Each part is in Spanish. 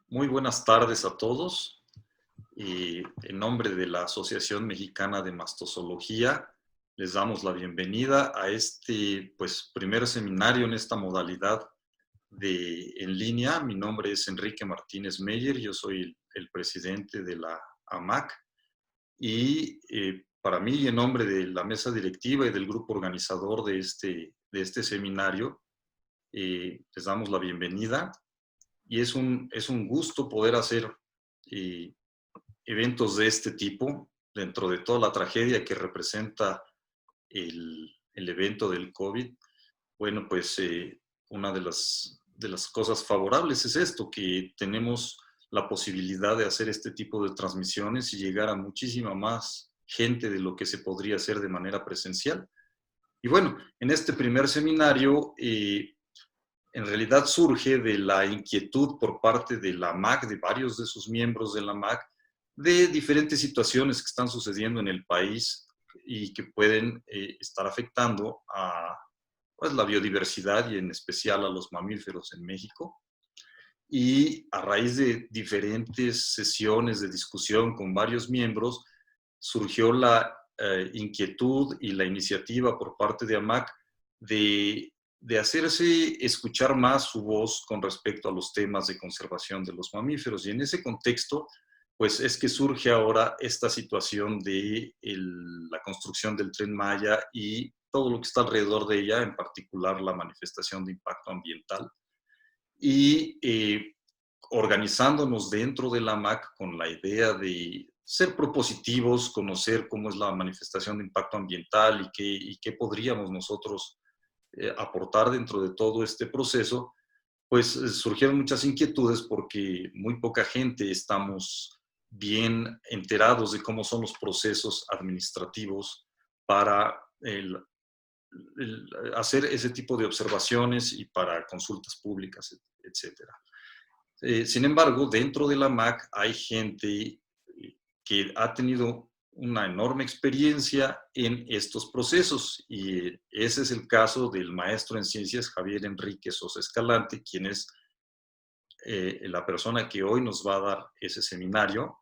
Muy buenas tardes a todos. En nombre de la Asociación Mexicana de Mastozoología, les damos la bienvenida a este primer seminario en esta modalidad en línea. Mi nombre es Enrique Martínez Meyer, yo soy el presidente de la AMAC y para mí, en nombre de la mesa directiva y del grupo organizador de este seminario, les damos la bienvenida y es un gusto poder hacer eh, eventos de este tipo dentro de toda la tragedia que representa el evento del COVID. Bueno, pues una de las cosas favorables es esto, que tenemos la posibilidad de hacer este tipo de transmisiones y llegar a muchísima más gente de lo que se podría hacer de manera presencial. Y bueno, en este primer seminario en realidad surge de la inquietud por parte de la AMAC, de varios de sus miembros de la AMAC, de diferentes situaciones que están sucediendo en el país y que pueden estar afectando a la biodiversidad y en especial a los mamíferos en México. Y a raíz de diferentes sesiones de discusión con varios miembros, surgió la inquietud y la iniciativa por parte de AMAC de hacerse escuchar más su voz con respecto a los temas de conservación de los mamíferos. Y en ese contexto, pues es que surge ahora esta situación de la construcción del Tren Maya y todo lo que está alrededor de ella, en particular la manifestación de impacto ambiental. Y organizándonos dentro de la AMAC con la idea de ser propositivos, conocer cómo es la manifestación de impacto ambiental y qué podríamos nosotros aportar dentro de todo este proceso, pues surgieron muchas inquietudes porque muy poca gente estamos bien enterados de cómo son los procesos administrativos para hacer ese tipo de observaciones y para consultas públicas, etcétera. Sin embargo, dentro de la MAC hay gente que ha tenido una enorme experiencia en estos procesos y ese es el caso del maestro en ciencias Javier Enrique Sosa Escalante, quien es la persona que hoy nos va a dar ese seminario.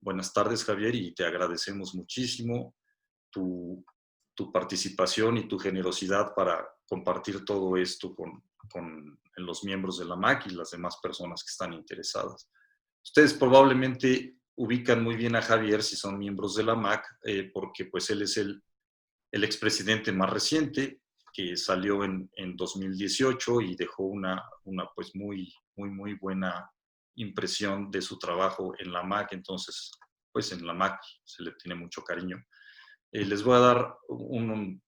Buenas tardes, Javier, y te agradecemos muchísimo tu, tu participación y tu generosidad para compartir todo esto con los miembros de la MAC y las demás personas que están interesadas. Ustedes probablemente ubican muy bien a Javier si son miembros de la MAC, porque pues él es el expresidente más reciente, que salió en 2018 y dejó una pues muy buena impresión de su trabajo en la MAC. Entonces, pues en la MAC se le tiene mucho cariño. Les voy a dar un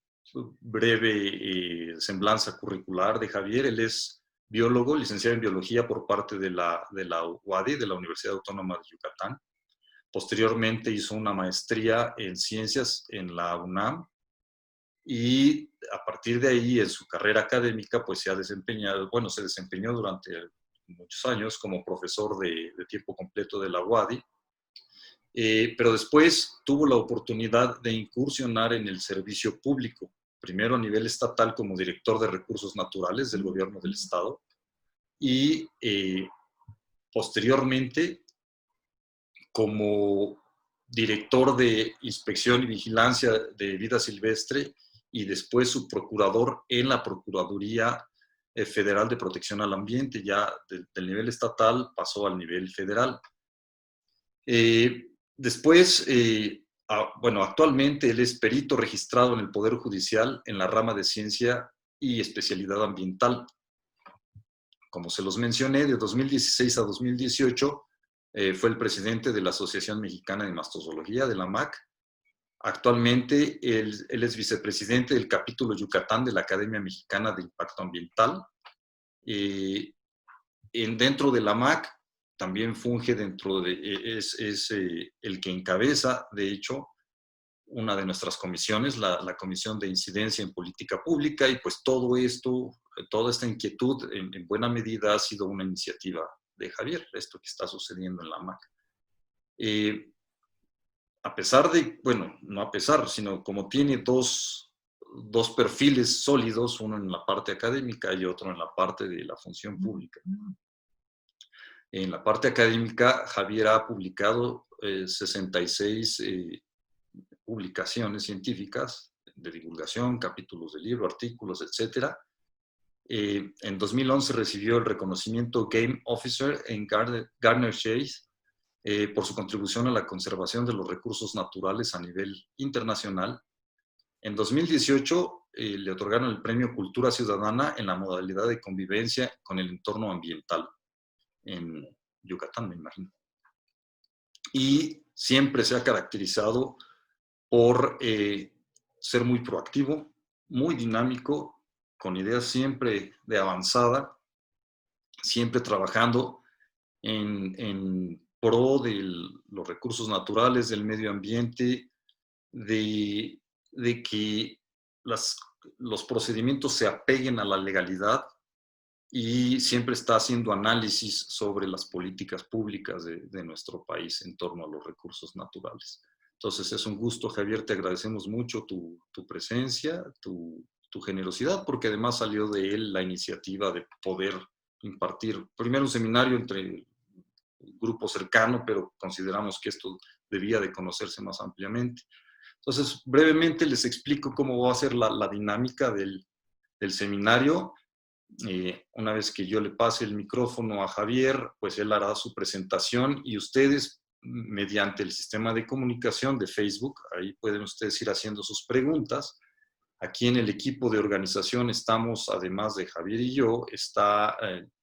breve semblanza curricular de Javier. Él es biólogo, licenciado en biología por parte de la UADY, de la Universidad Autónoma de Yucatán. Posteriormente hizo una maestría en ciencias en la UNAM y a partir de ahí en su carrera académica pues se desempeñó durante muchos años como profesor de tiempo completo de la UADY. Pero después tuvo la oportunidad de incursionar en el servicio público, primero a nivel estatal como director de recursos naturales del gobierno del estado y posteriormente como director de inspección y vigilancia de vida silvestre y después su procurador en la Procuraduría Federal de Protección al Ambiente. Ya del nivel estatal pasó al nivel federal. Después, actualmente él es perito registrado en el Poder Judicial en la rama de ciencia y especialidad ambiental. Como se los mencioné, de 2016 a 2018 fue el presidente de la Asociación Mexicana de Mastozoología, de la MAC. Actualmente él es vicepresidente del capítulo Yucatán de la Academia Mexicana de Impacto Ambiental. Dentro de la MAC también funge es el que encabeza, de hecho, una de nuestras comisiones, la Comisión de Incidencia en Política Pública, y pues todo esto, toda esta inquietud en buena medida ha sido una iniciativa de Javier, esto que está sucediendo en la MAC. A pesar de, bueno, no a pesar, sino como tiene dos perfiles sólidos, uno en la parte académica y otro en la parte de la función pública. En la parte académica, Javier ha publicado 66 publicaciones científicas de divulgación, capítulos de libro, artículos, etc. En 2011 recibió el reconocimiento Game Officer en Gardner Chase por su contribución a la conservación de los recursos naturales a nivel internacional. En 2018 le otorgaron el premio Cultura Ciudadana en la modalidad de convivencia con el entorno ambiental en Yucatán, me imagino. Y siempre se ha caracterizado por ser muy proactivo, muy dinámico, con ideas siempre de avanzada, siempre trabajando en pro de los recursos naturales, del medio ambiente, de que los procedimientos se apeguen a la legalidad, y siempre está haciendo análisis sobre las políticas públicas de nuestro país en torno a los recursos naturales. Entonces es un gusto, Javier, te agradecemos mucho tu presencia, tu generosidad, porque además salió de él la iniciativa de poder impartir primero un seminario entre un grupo cercano, pero consideramos que esto debía de conocerse más ampliamente. Entonces, brevemente les explico cómo va a ser la dinámica del seminario. Una vez que yo le pase el micrófono a Javier, pues él hará su presentación y ustedes, mediante el sistema de comunicación de Facebook, ahí pueden ustedes ir haciendo sus preguntas. Aquí en el equipo de organización estamos, además de Javier y yo, está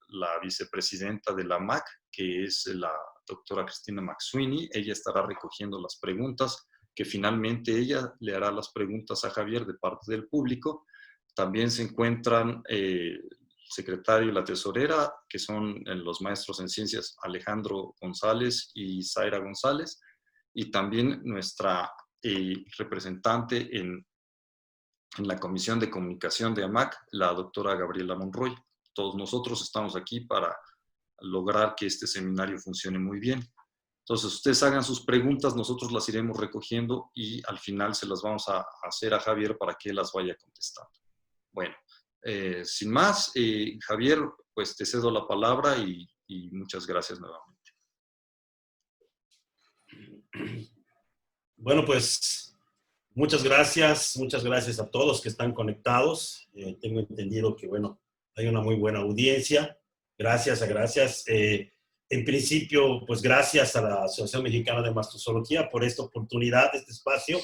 la vicepresidenta de la MAC, que es la doctora Cristina McSweeney. Ella estará recogiendo las preguntas, que finalmente ella le hará las preguntas a Javier de parte del público. También se encuentran el secretario y la tesorera, que son los maestros en ciencias Alejandro González y Zaira González, y también nuestra representante en la Comisión de Comunicación de AMAC, la doctora Gabriela Monroy. Todos nosotros estamos aquí para lograr que este seminario funcione muy bien. Entonces, ustedes hagan sus preguntas, nosotros las iremos recogiendo y al final se las vamos a hacer a Javier para que él las vaya contestando. Bueno, sin más, Javier, pues te cedo la palabra y muchas gracias nuevamente. Bueno, pues muchas gracias a todos que están conectados. Tengo entendido que, bueno, hay una muy buena audiencia. Gracias. En principio, pues gracias a la Asociación Mexicana de Mastozoología por esta oportunidad, este espacio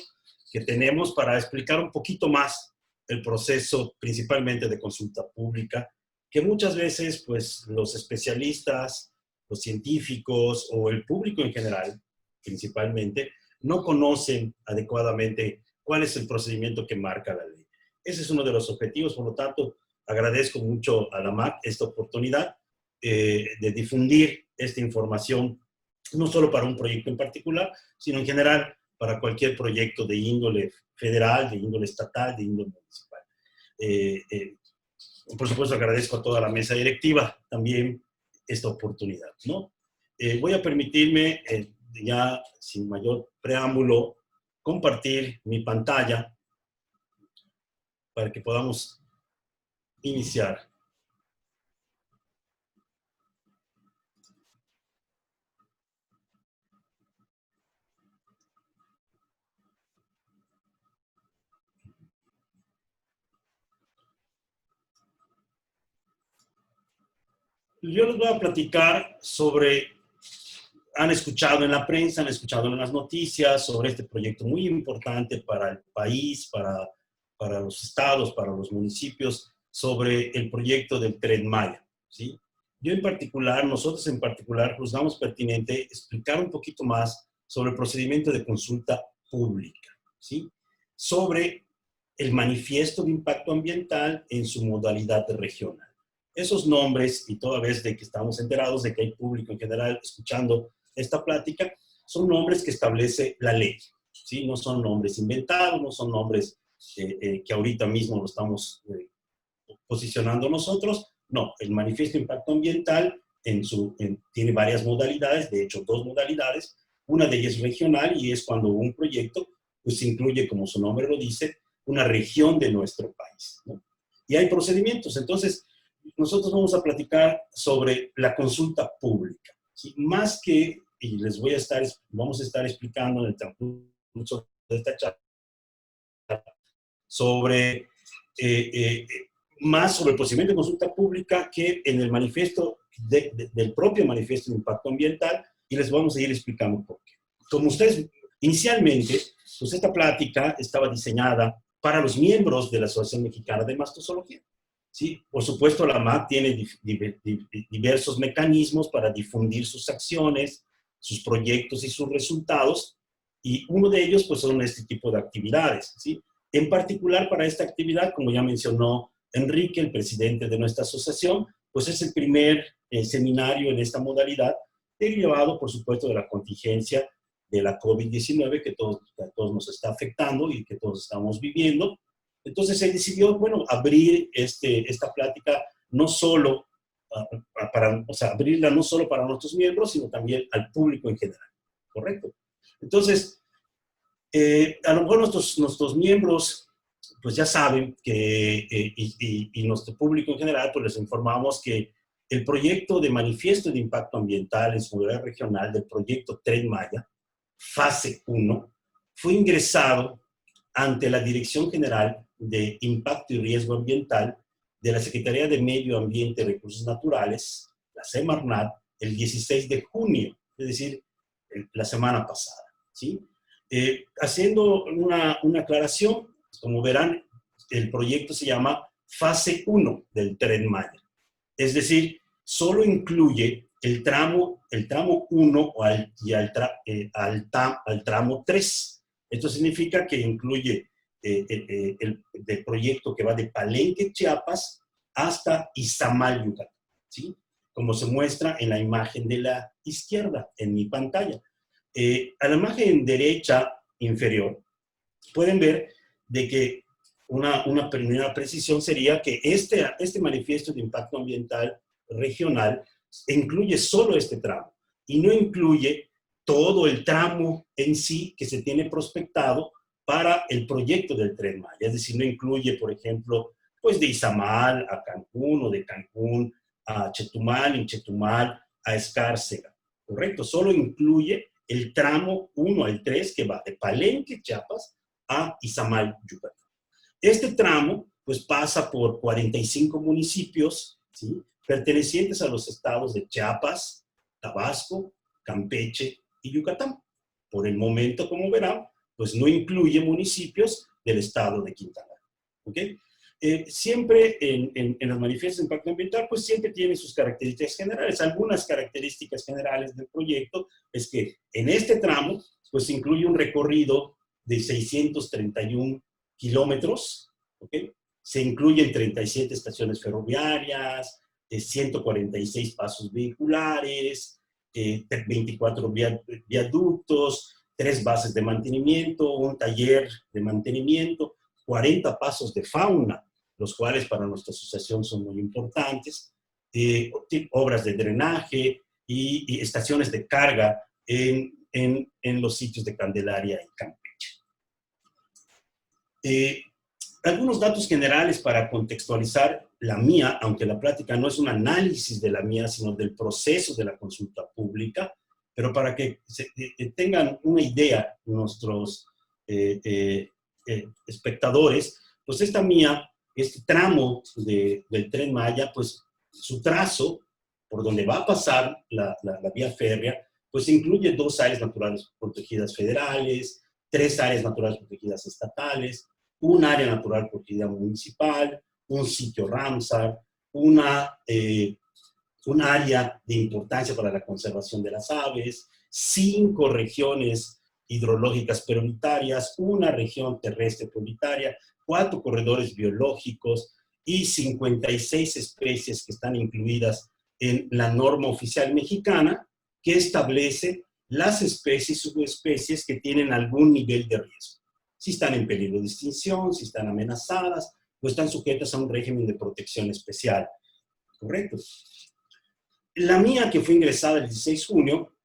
que tenemos para explicar un poquito más el proceso principalmente de consulta pública, que muchas veces pues los especialistas, los científicos o el público en general, principalmente, no conocen adecuadamente cuál es el procedimiento que marca la ley. Ese es uno de los objetivos, por lo tanto, agradezco mucho a la MAC esta oportunidad de difundir esta información, no solo para un proyecto en particular, sino en general para cualquier proyecto de índole federal, de índole estatal, de índole municipal. Por supuesto, agradezco a toda la mesa directiva también esta oportunidad, ¿no? Voy a permitirme, ya sin mayor preámbulo, compartir mi pantalla para que podamos iniciar. Yo les voy a platicar sobre, han escuchado en la prensa, han escuchado en las noticias sobre este proyecto muy importante para el país, para los estados, para los municipios, sobre el proyecto del Tren Maya, ¿sí? Yo en particular, nosotros en particular, juzgamos pertinente explicar un poquito más sobre el procedimiento de consulta pública, ¿sí? Sobre el manifiesto de impacto ambiental en su modalidad regional. Esos nombres, y toda vez de que estamos enterados de que hay público en general escuchando esta plática, son nombres que establece la ley, ¿sí? No son nombres inventados, no son nombres que ahorita mismo lo estamos posicionando nosotros. No, el manifiesto de impacto ambiental tiene varias modalidades, de hecho 2 modalidades. Una de ellas es regional y es cuando un proyecto pues incluye, como su nombre lo dice, una región de nuestro país, ¿no? Y hay procedimientos. Entonces, nosotros vamos a platicar sobre la consulta pública, ¿sí? Más que, y vamos a estar explicando en el transcurso de esta charla, sobre, más sobre el procedimiento de consulta pública que en el manifiesto, del propio manifiesto de impacto ambiental, y les vamos a ir explicando por qué. Como ustedes, inicialmente, pues esta plática estaba diseñada para los miembros de la Asociación Mexicana de Mastozoología. ¿Sí? Por supuesto, la MAC tiene diversos mecanismos para difundir sus acciones, sus proyectos y sus resultados, y uno de ellos pues, son este tipo de actividades. ¿Sí? En particular, para esta actividad, como ya mencionó Enrique, el presidente de nuestra asociación, pues es el primer seminario en esta modalidad, derivado, por supuesto, de la contingencia de la COVID-19 que a todos nos está afectando y que todos estamos viviendo. Entonces se decidió, bueno, abrir esta plática no solo abrirla no solo para nuestros miembros, sino también al público en general, ¿correcto? Entonces, a lo mejor nuestros miembros, pues ya saben que, y nuestro público en general, pues les informamos que el proyecto de manifiesto de impacto ambiental en su modalidad regional del proyecto Tren Maya, fase 1, fue ingresado ante la Dirección General de Impacto y Riesgo Ambiental de la Secretaría de Medio Ambiente y Recursos Naturales, la Semarnat, el 16 de junio, es decir, la semana pasada. ¿Sí? Haciendo una aclaración, como verán, el proyecto se llama Fase 1 del Tren Maya. Es decir, solo incluye el tramo 1 al tramo 3. Esto significa que incluye el proyecto que va de Palenque, Chiapas, hasta Izamal, Yucatán, ¿sí? Como se muestra en la imagen de la izquierda, en mi pantalla. A la imagen derecha inferior, pueden ver de que una primera precisión sería que este manifiesto de impacto ambiental regional incluye solo este tramo y no incluye todo el tramo en sí que se tiene prospectado para el proyecto del Tren Maya. Es decir, no incluye, por ejemplo, pues de Izamal a Cancún o de Cancún a Chetumal, en Chetumal a Escárcega, ¿correcto? Solo incluye el tramo 1 al 3 que va de Palenque, Chiapas, a Izamal, Yucatán. Este tramo, pues pasa por 45 municipios, ¿sí? Pertenecientes a los estados de Chiapas, Tabasco, Campeche y Yucatán. Por el momento, como verán, pues no incluye municipios del estado de Quintana Roo. ¿Okay? Siempre en los manifiestos de impacto ambiental, pues siempre tiene sus características generales. Algunas características generales del proyecto es que en este tramo, pues incluye un recorrido de 631 kilómetros, ¿okay? Se incluyen 37 estaciones ferroviarias, 146 pasos vehiculares, 24 viaductos, 3 bases de mantenimiento, un taller de mantenimiento, 40 pasos de fauna, los cuales para nuestra asociación son muy importantes, obras de drenaje y estaciones de carga en los sitios de Candelaria y Campeche. Algunos datos generales para contextualizar la mía, aunque la plática no es un análisis de la mía, sino del proceso de la consulta pública, pero para que tengan una idea nuestros espectadores, pues este tramo del Tren Maya, pues su trazo, por donde va a pasar la vía férrea, pues incluye 2 áreas naturales protegidas federales, 3 áreas naturales protegidas estatales, un área natural protegida municipal, un sitio Ramsar, un área de importancia para la conservación de las aves, 5 regiones hidrológicas prioritarias, una región terrestre prioritaria, 4 corredores biológicos y 56 especies que están incluidas en la norma oficial mexicana que establece las especies y subespecies que tienen algún nivel de riesgo. Si están en peligro de extinción, si están amenazadas o están sujetas a un régimen de protección especial. ¿Correcto? La mía, que fue ingresada el 16 de junio,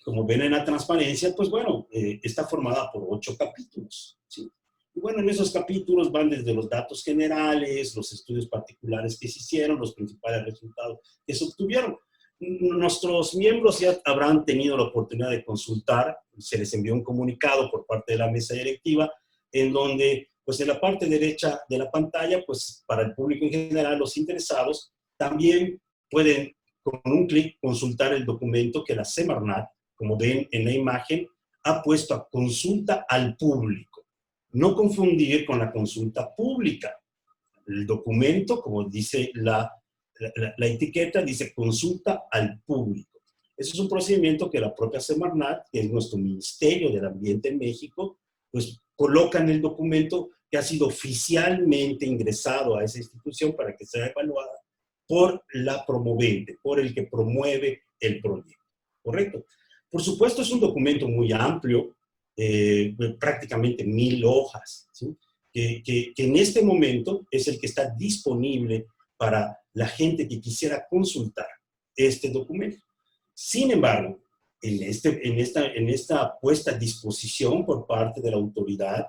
como ven en la transparencia, pues bueno, está formada por 8 capítulos. ¿Sí? Y bueno, en esos capítulos van desde los datos generales, los estudios particulares que se hicieron, los principales resultados que se obtuvieron. Nuestros miembros ya habrán tenido la oportunidad de consultar, se les envió un comunicado por parte de la mesa directiva, en donde, pues en la parte derecha de la pantalla, pues para el público en general, los interesados, también pueden con un clic consultar el documento que la Semarnat, como ven en la imagen, ha puesto a consulta al público. No confundir con la consulta pública. El documento, como dice la etiqueta, dice consulta al público. Ese es un procedimiento que la propia Semarnat, que es nuestro Ministerio del Ambiente en México, pues coloca en el documento que ha sido oficialmente ingresado a esa institución para que sea evaluada por la promovente, por el que promueve el proyecto. ¿Correcto? Por supuesto, es un documento muy amplio, prácticamente 1000 hojas, ¿sí? que en este momento es el que está disponible para la gente que quisiera consultar este documento. Sin embargo, en esta puesta a disposición por parte de la autoridad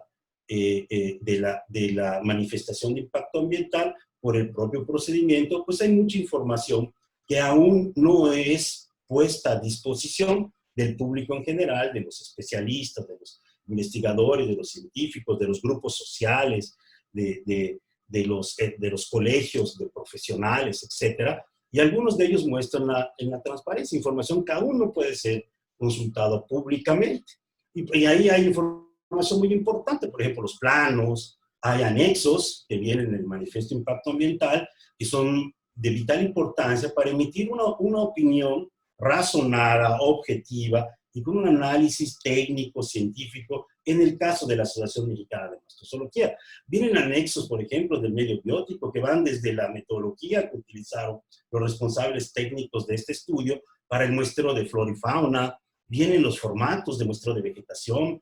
de la manifestación de impacto ambiental por el propio procedimiento, pues hay mucha información que aún no es puesta a disposición del público en general, de los especialistas, de los investigadores, de los científicos, de los grupos sociales, de los colegios, de profesionales, etcétera. Y algunos de ellos muestran en la transparencia información que aún no puede ser consultada públicamente. Y ahí hay información muy importante, por ejemplo, los planos, hay anexos que vienen en el manifiesto de impacto ambiental, que son de vital importancia para emitir una opinión razonada, objetiva y con un análisis técnico, científico, en el caso de la Asociación Mexicana de Mastozoología. Vienen anexos, por ejemplo, del medio biótico, que van desde la metodología que utilizaron los responsables técnicos de este estudio para el muestreo de flora y fauna, vienen los formatos de muestreo de vegetación,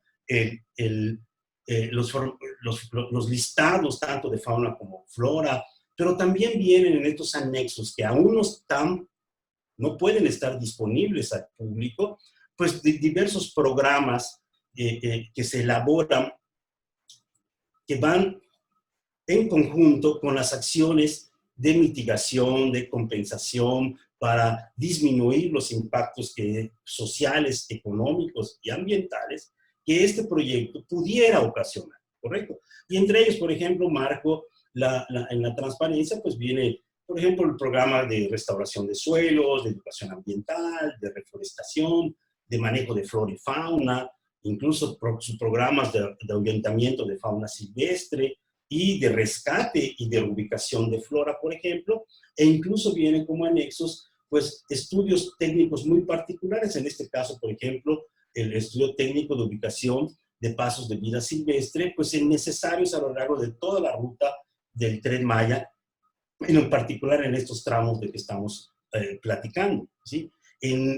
los listados tanto de fauna como flora, pero también vienen en estos anexos que aún no pueden estar disponibles al público, pues diversos programas que se elaboran, que van en conjunto con las acciones de mitigación, de compensación, para disminuir los impactos sociales, económicos y ambientales que este proyecto pudiera ocasionar, ¿correcto? Y entre ellos, por ejemplo, marco en la transparencia, pues viene, por ejemplo, el programa de restauración de suelos, de educación ambiental, de reforestación, de manejo de flora y fauna, incluso sus programas de ahuyentamiento de fauna silvestre y de rescate y de ubicación de flora, por ejemplo, e incluso vienen como anexos, pues, estudios técnicos muy particulares, en este caso, por ejemplo, el estudio técnico de ubicación de pasos de vida silvestre, pues, es necesarios a lo largo de toda la ruta del Tren Maya, en particular en estos tramos de que estamos platicando, ¿sí?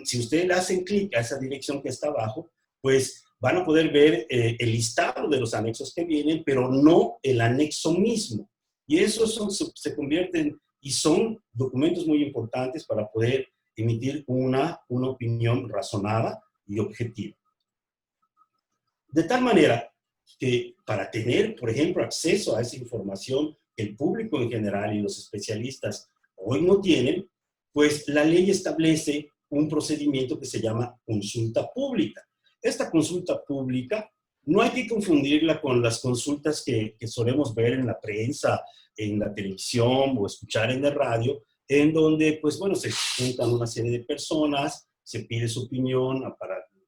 Si ustedes le hacen clic a esa dirección que está abajo, pues van a poder ver el listado de los anexos que vienen, pero no el anexo mismo. Y esos se convierten y son documentos muy importantes para poder emitir una opinión razonada y objetiva. De tal manera que para tener, por ejemplo, acceso a esa información que el público en general y los especialistas hoy no tienen, pues la ley establece un procedimiento que se llama consulta pública. Esta consulta pública no hay que confundirla con las consultas que solemos ver en la prensa, en la televisión o escuchar en la radio, en donde, pues bueno, se juntan una serie de personas, se pide su opinión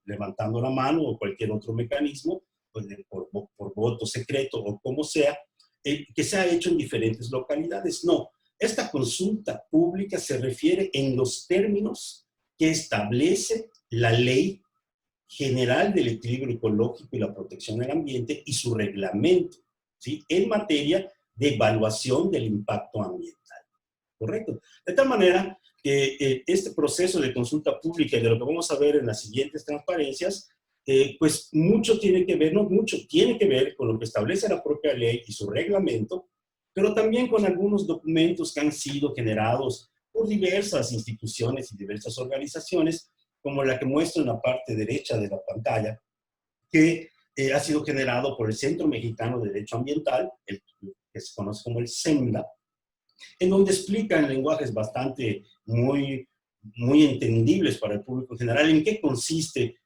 levantando la mano o cualquier otro mecanismo, pues, por voto secreto o como sea, que se ha hecho en diferentes localidades. No, esta consulta pública se refiere en los términos que establece la Ley General del Equilibrio Ecológico y la Protección del Ambiente y su reglamento, ¿sí?, en materia de evaluación del impacto ambiental. ¿Correcto? De tal manera que este proceso de consulta pública y de lo que vamos a ver en las siguientes transparencias, pues mucho tiene que ver, no mucho, tiene que ver con lo que establece la propia ley y su reglamento, pero también con algunos documentos que han sido generados por diversas instituciones y diversas organizaciones, como la que muestro en la parte derecha de la pantalla, que ha sido generado por el Centro Mexicano de Derecho Ambiental, el que se conoce como el CEMDA, en donde explica en lenguajes bastante muy entendibles para el público en general en qué consiste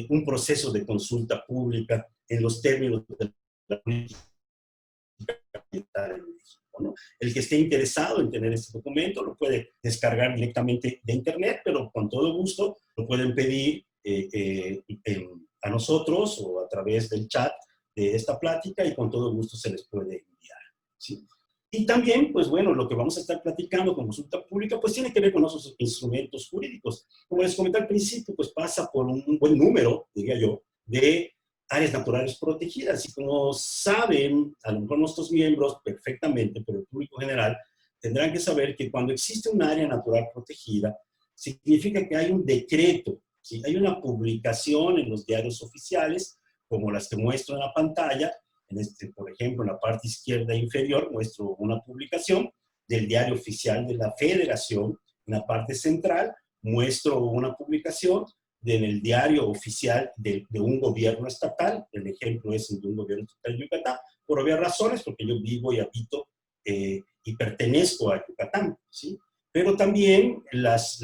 un proceso de consulta pública en los términos de la política ambiental en México, ¿no? El que esté interesado en tener este documento lo puede descargar directamente de internet, pero con todo gusto lo pueden pedir a nosotros o a través del chat de esta plática y con todo gusto se les puede enviar, ¿sí? Y también, pues bueno, lo que vamos a estar platicando con consulta pública, pues tiene que ver con esos instrumentos jurídicos. Como les comenté al principio, pues pasa por un buen número, diría yo, de áreas naturales protegidas. Y como saben, a lo mejor nuestros miembros perfectamente, pero el público general, tendrán que saber que cuando existe un área natural protegida, significa que hay un decreto, ¿sí? Hay una publicación en los diarios oficiales, como las que muestro en la pantalla. Por ejemplo, en la parte izquierda inferior muestro una publicación del Diario Oficial de la Federación. En la parte central muestro una publicación en el Diario Oficial de un gobierno estatal. El ejemplo es el de un gobierno estatal de Yucatán, por obvias razones, porque yo vivo y habito y pertenezco a Yucatán, ¿sí? Pero también las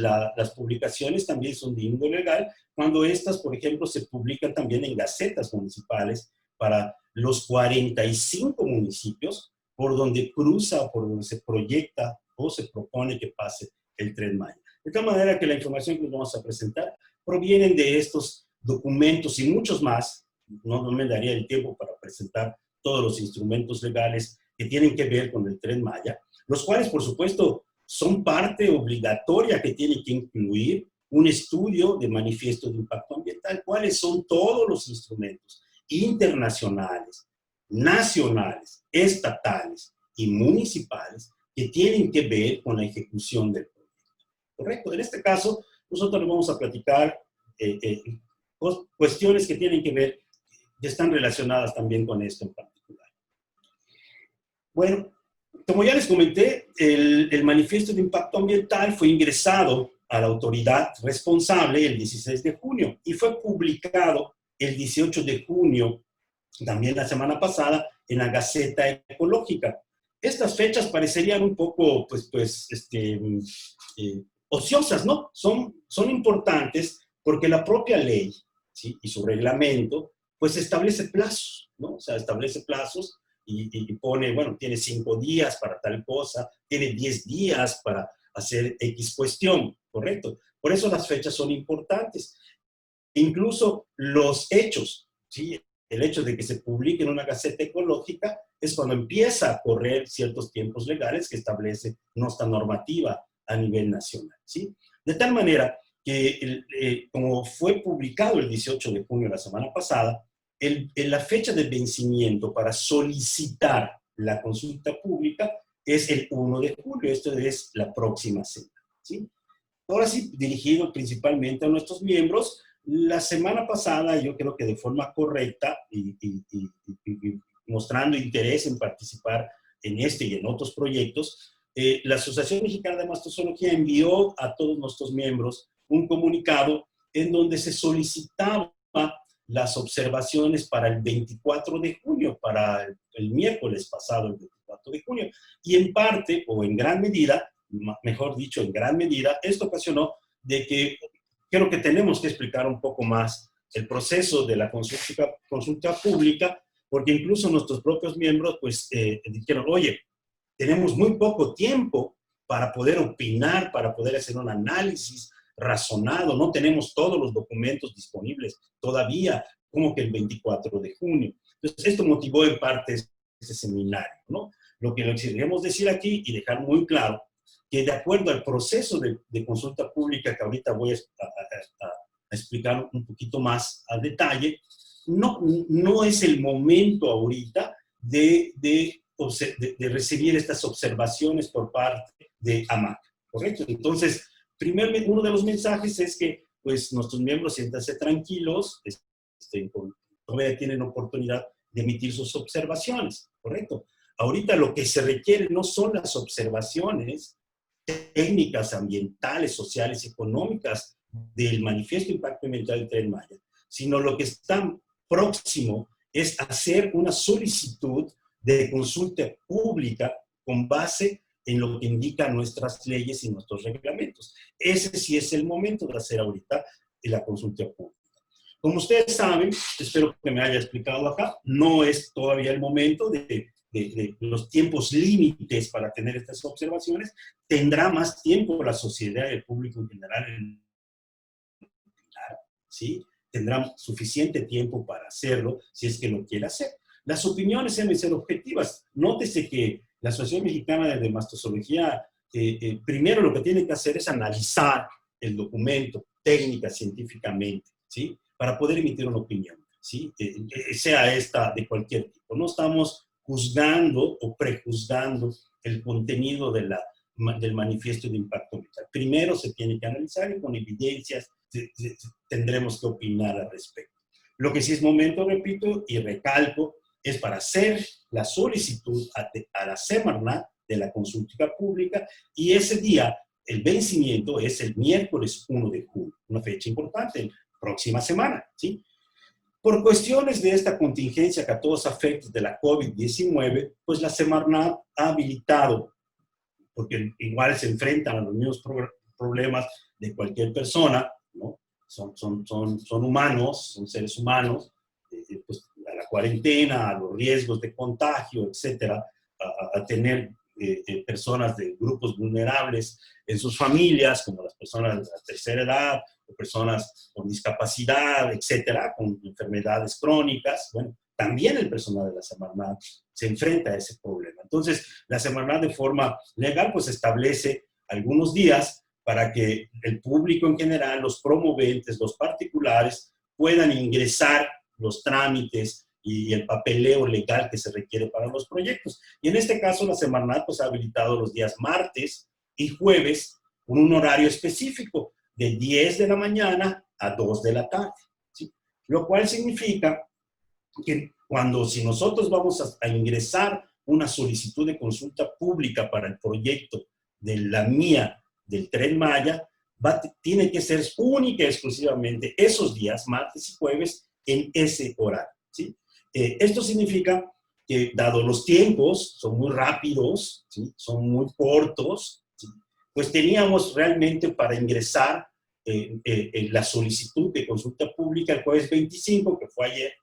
publicaciones también son de índole legal, cuando estas, por ejemplo, se publican también en gacetas municipales para los 45 municipios por donde cruza, por donde se proyecta o se propone que pase el Tren Maya. De tal manera que la información que nos vamos a presentar provienen de estos documentos y muchos más. No me daría el tiempo para presentar todos los instrumentos legales que tienen que ver con el Tren Maya, los cuales, por supuesto, son parte obligatoria que tiene que incluir un estudio de manifiesto de impacto ambiental. ¿Cuáles son todos los instrumentos internacionales, nacionales, estatales y municipales que tienen que ver con la ejecución del proyecto? ¿Correcto? En este caso, nosotros les vamos a platicar cuestiones que tienen que ver, que están relacionadas también con esto en particular. Bueno, como ya les comenté, el manifiesto de impacto ambiental fue ingresado a la autoridad responsable el 16 de junio y fue publicado el 18 de junio, también la semana pasada, en la Gaceta Ecológica. Estas fechas parecerían un poco, ociosas, ¿no? Son importantes porque la propia ley, ¿sí? Y su reglamento, pues establece plazos, ¿no? O sea, establece plazos y pone, bueno, tiene 5 días para tal cosa, tiene 10 días para hacer X cuestión, ¿correcto? Por eso las fechas son importantes. Incluso los hechos, ¿sí? El hecho de que se publique en una gaceta ecológica es cuando empieza a correr ciertos tiempos legales que establece nuestra normativa a nivel nacional, ¿sí? De tal manera que, como fue publicado el 18 de junio la semana pasada, la fecha de vencimiento para solicitar la consulta pública es el 1 de julio, esto es la próxima semana, ¿sí? Ahora sí, dirigido principalmente a nuestros miembros. La semana pasada, yo creo que de forma correcta y mostrando interés en participar en este y en otros proyectos, la Asociación Mexicana de Mastozoología envió a todos nuestros miembros un comunicado en donde se solicitaba las observaciones para el 24 de junio, para el miércoles pasado, el 24 de junio. Y en parte, o en gran medida, mejor dicho, en gran medida, esto ocasionó de que creo que tenemos que explicar un poco más el proceso de la consulta pública, porque incluso nuestros propios miembros pues dijeron, oye, tenemos muy poco tiempo para poder opinar, para poder hacer un análisis razonado, no tenemos todos los documentos disponibles todavía, como que el 24 de junio. Entonces, esto motivó en parte ese seminario, ¿no? Lo que queremos decir aquí y dejar muy claro, que de acuerdo al proceso de consulta pública que ahorita voy a explicar un poquito más al detalle, no es el momento ahorita de recibir estas observaciones por parte de AMAC, ¿correcto? Entonces, uno de los mensajes es que pues, nuestros miembros siéntanse tranquilos, todavía tienen oportunidad de emitir sus observaciones, ¿correcto? Ahorita lo que se requiere no son las observaciones técnicas, ambientales, sociales, económicas del manifiesto de impacto ambiental del Tren Maya, sino lo que está próximo es hacer una solicitud de consulta pública con base en lo que indican nuestras leyes y nuestros reglamentos. Ese sí es el momento de hacer ahorita la consulta pública. Como ustedes saben, espero que me haya explicado acá, no es todavía el momento de los tiempos límites para tener estas observaciones. Tendrá más tiempo la sociedad y el público en general, ¿sí? Tendrá suficiente tiempo para hacerlo si es que lo quiere hacer. Las opiniones deben ser objetivas. Nótese que la Asociación Mexicana de Dermatozoología, primero lo que tiene que hacer es analizar el documento técnica, científicamente, ¿sí? Para poder emitir una opinión, ¿sí? Sea esta de cualquier tipo. No estamos juzgando o prejuzgando el contenido del manifiesto de impacto ambiental. Primero se tiene que analizar y con evidencias tendremos que opinar al respecto. Lo que sí es momento, repito y recalco, es para hacer la solicitud a la Semarnat de la consulta pública, y ese día, el vencimiento es el miércoles 1 de julio, una fecha importante, próxima semana, ¿sí? Por cuestiones de esta contingencia que a todos afecta de la COVID-19, pues la Semarnat ha habilitado, porque igual se enfrentan a los mismos problemas de cualquier persona, ¿no? Son humanos, son seres humanos, pues a la cuarentena, a los riesgos de contagio, etcétera, a tener personas de grupos vulnerables en sus familias, como las personas de la tercera edad, o personas con discapacidad, etcétera, con enfermedades crónicas. Bueno, también el personal de la Semarnat se enfrenta a ese problema. Entonces, la Semarnat de forma legal pues establece algunos días para que el público en general, los promoventes, los particulares, puedan ingresar los trámites y el papeleo legal que se requiere para los proyectos. Y en este caso, la Semarnat pues, ha habilitado los días martes y jueves con un horario específico de 10 de la mañana a 2 de la tarde, ¿sí? Lo cual significa que si nosotros vamos a ingresar una solicitud de consulta pública para el proyecto de la mía del Tren Maya, tiene que ser única y exclusivamente esos días, martes y jueves, en ese horario, ¿sí? Esto significa que, dado los tiempos, son muy rápidos, ¿sí? Son muy cortos, ¿sí? Pues teníamos realmente para ingresar la solicitud de consulta pública el jueves 25, que fue ayer.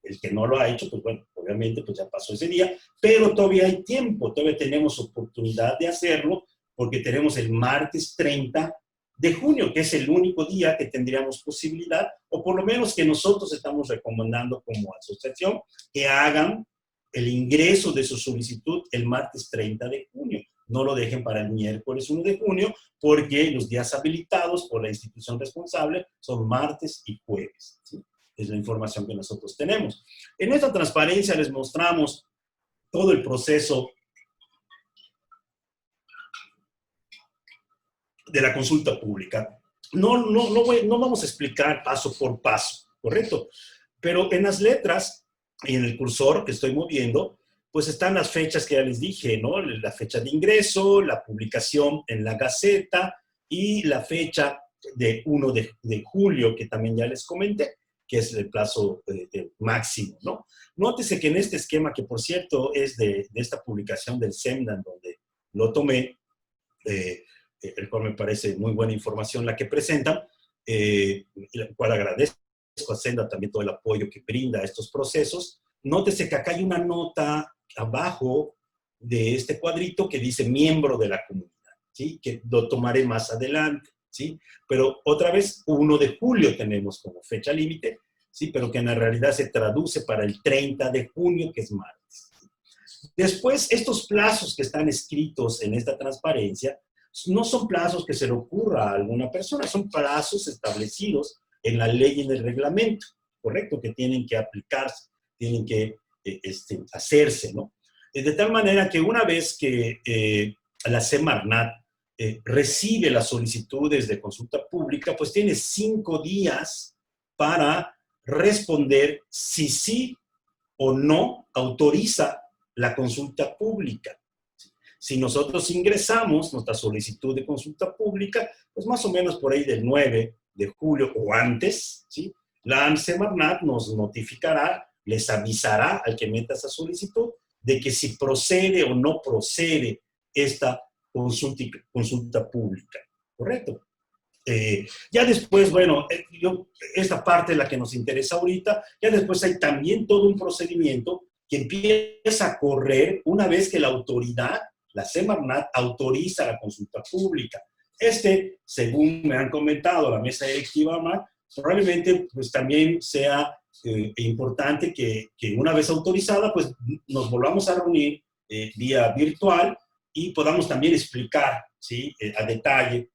El que no lo ha hecho, pues bueno, obviamente pues ya pasó ese día, pero todavía hay tiempo, todavía tenemos oportunidad de hacerlo, porque tenemos el martes 30 de junio, que es el único día que tendríamos posibilidad, o por lo menos que nosotros estamos recomendando como asociación, que hagan el ingreso de su solicitud el martes 30 de junio. No lo dejen para el miércoles 1 de junio, porque los días habilitados por la institución responsable son martes y jueves, ¿sí? Es la información que nosotros tenemos. En esta transparencia les mostramos todo el proceso de la consulta pública. No vamos a explicar paso por paso, ¿correcto? Pero en las letras y en el cursor que estoy moviendo, pues están las fechas que ya les dije, ¿no? La fecha de ingreso, la publicación en la Gaceta y la fecha de 1 de julio, que también ya les comenté, que es el plazo máximo, ¿no? Nótese que en este esquema, que por cierto es de esta publicación del SEMDAN, donde lo tomé, el cual me parece muy buena información la que presentan, la cual agradezco a Senda también todo el apoyo que brinda a estos procesos. Nótese que acá hay una nota abajo de este cuadrito que dice miembro de la comunidad, ¿sí? Que lo tomaré más adelante, ¿sí? Pero otra vez, 1 de julio tenemos como fecha límite, ¿sí? Pero que en la realidad se traduce para el 30 de junio, que es martes. Después, estos plazos que están escritos en esta transparencia no son plazos que se le ocurra a alguna persona, son plazos establecidos en la ley y en el reglamento, ¿correcto? Que tienen que aplicarse, tienen que hacerse, ¿no? De tal manera que una vez que la Semarnat recibe las solicitudes de consulta pública, pues tiene 5 días para responder si sí o no autoriza la consulta pública. Si nosotros ingresamos nuestra solicitud de consulta pública, pues más o menos por ahí del 9 de julio o antes, ¿sí? La Semarnat nos notificará les avisará al que meta esa solicitud de que si procede o no procede esta consulta pública, ¿correcto? Ya después, bueno, esta parte es la que nos interesa ahorita, ya después hay también todo un procedimiento que empieza a correr una vez que la autoridad, la Semarnat, autoriza la consulta pública. Según me han comentado la mesa directiva MAC, probablemente pues también sea importante que una vez autorizada, pues nos volvamos a reunir vía virtual y podamos también explicar, ¿sí? A detalle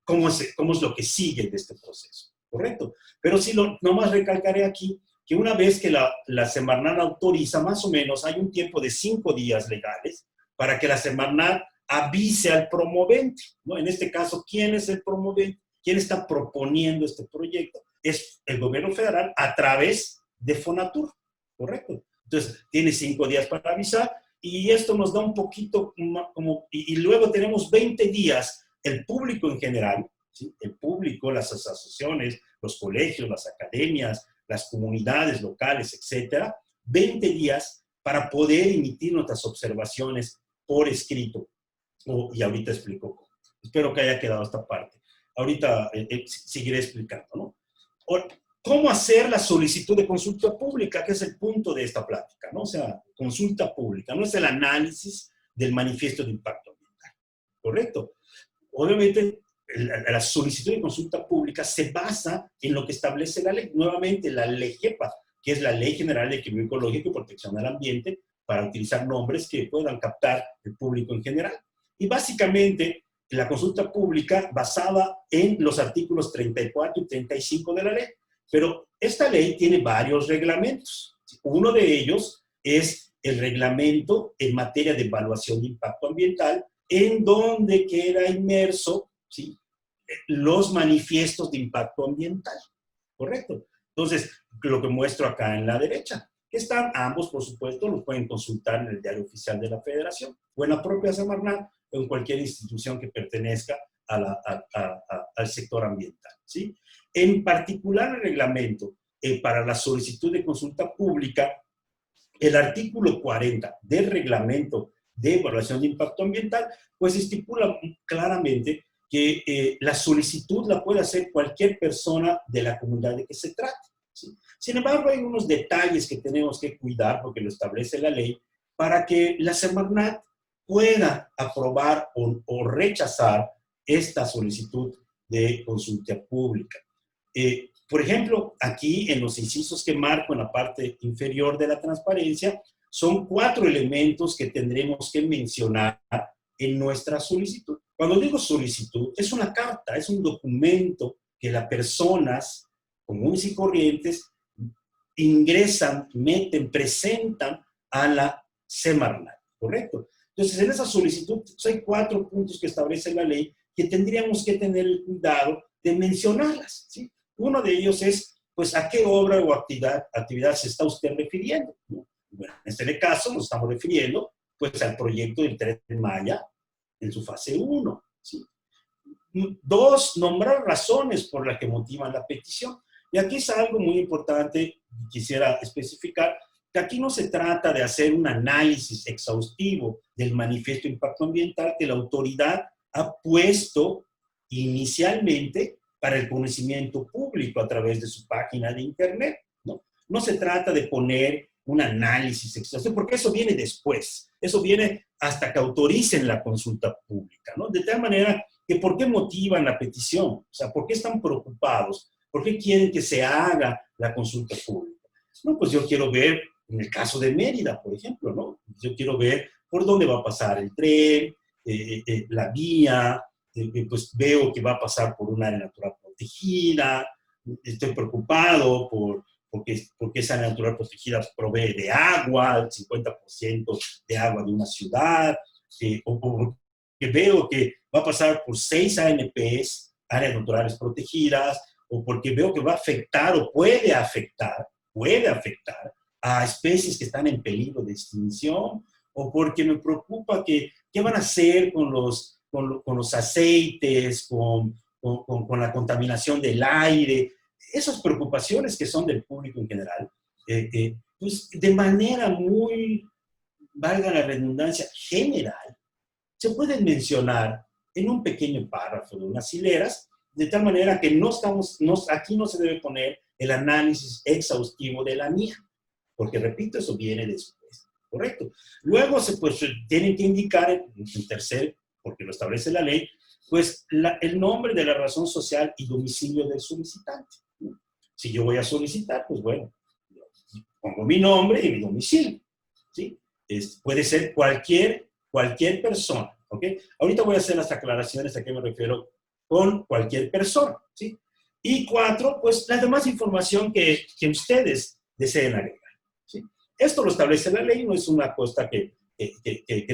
cómo es lo que sigue de este proceso, ¿correcto? Pero sí, nomás recalcaré aquí que una vez que la Semarnat autoriza, más o menos hay un tiempo de 5 días legales para que la Semarnat avise al promovente, ¿no? En este caso, ¿quién es el promovente? ¿Quién está proponiendo este proyecto? Es el gobierno federal a través de Fonatur, ¿correcto? Entonces, tiene 5 días para avisar y esto nos da un poquito como... Y luego tenemos 20 días, el público en general, ¿sí? El público, las asociaciones, los colegios, las academias, las comunidades locales, etcétera, 20 días para poder emitir nuestras observaciones por escrito. Y ahorita explico cómo. Espero que haya quedado esta parte. Ahorita seguiré explicando, ¿no? ¿Cómo hacer la solicitud de consulta pública? Que es el punto de esta plática, ¿no? O sea, consulta pública, no es el análisis del manifiesto de impacto ambiental, ¿correcto? Obviamente, la solicitud de consulta pública se basa en lo que establece la ley. Nuevamente, la ley GEPA, que es la Ley General de Equilibrio Ecológico y Protección del Ambiente, para utilizar nombres que puedan captar el público en general. Y básicamente, la consulta pública basada en los artículos 34 y 35 de la ley. Pero esta ley tiene varios reglamentos. Uno de ellos es el reglamento en materia de evaluación de impacto ambiental, en donde queda inmerso, ¿sí?, los manifiestos de impacto ambiental, ¿correcto? Entonces, lo que muestro acá en la derecha, que están ambos, por supuesto, los pueden consultar en el Diario Oficial de la Federación, o en la propia Semarnat, o en cualquier institución que pertenezca al sector ambiental, ¿sí? En particular, el reglamento para la solicitud de consulta pública, el artículo 40 del reglamento de evaluación de impacto ambiental, pues estipula claramente que la solicitud la puede hacer cualquier persona de la comunidad de que se trate, ¿sí? Sin embargo, hay unos detalles que tenemos que cuidar, porque lo establece la ley, para que la Semarnat pueda aprobar o rechazar esta solicitud de consulta pública. Por ejemplo, aquí en los incisos que marco en la parte inferior de la transparencia, son 4 elementos que tendremos que mencionar en nuestra solicitud. Cuando digo solicitud, es una carta, es un documento que las personas comunes y corrientes ingresan, meten, presentan a la Semarnat, ¿correcto? Entonces, en esa solicitud hay 4 puntos que establece la ley que tendríamos que tener el cuidado de mencionarlas, ¿sí? Uno de ellos es, pues, ¿a qué obra o actividad se está usted refiriendo, ¿no? Bueno, en este caso nos estamos refiriendo, pues, al proyecto del Tren Maya en su fase 1, ¿sí? 2, nombrar razones por las que motivan la petición. Y aquí es algo muy importante, quisiera especificar, que aquí no se trata de hacer un análisis exhaustivo del manifiesto de impacto ambiental que la autoridad ha puesto inicialmente para el conocimiento público a través de su página de internet, ¿no? No se trata de poner un análisis exhaustivo, porque eso viene después, eso viene hasta que autoricen la consulta pública, ¿no? De tal manera que ¿por qué motivan la petición? O sea, ¿por qué están preocupados? ¿Por qué quieren que se haga la consulta pública? No, pues yo quiero ver, en el caso de Mérida, por ejemplo, ¿no? Yo quiero ver por dónde va a pasar el tren, la vía, pues veo que va a pasar por un área natural protegida, estoy preocupado porque esa área natural protegida provee de agua, el 50% de agua de una ciudad, o que veo que va a pasar por 6 ANPs, áreas naturales protegidas, o porque veo que va a afectar o puede afectar a especies que están en peligro de extinción, o porque me preocupa qué van a hacer con los aceites, con la contaminación del aire. Esas preocupaciones que son del público en general, pues de manera muy, valga la redundancia, general, se pueden mencionar en un pequeño párrafo de unas hileras, de tal manera que aquí no se debe poner el análisis exhaustivo de la mía, porque repito, eso viene después, ¿correcto? Luego pues, tienen que indicar en tercer, porque lo establece la ley, pues el nombre de la razón social y domicilio del solicitante. Si yo voy a solicitar, pues bueno, pongo mi nombre y mi domicilio, ¿sí? Puede ser cualquier persona, ¿ok? Ahorita voy a hacer las aclaraciones a qué me refiero con cualquier persona, ¿sí? Y 4, pues la demás información que ustedes deseen agregar, ¿sí? Esto lo establece la ley, no es una cosa que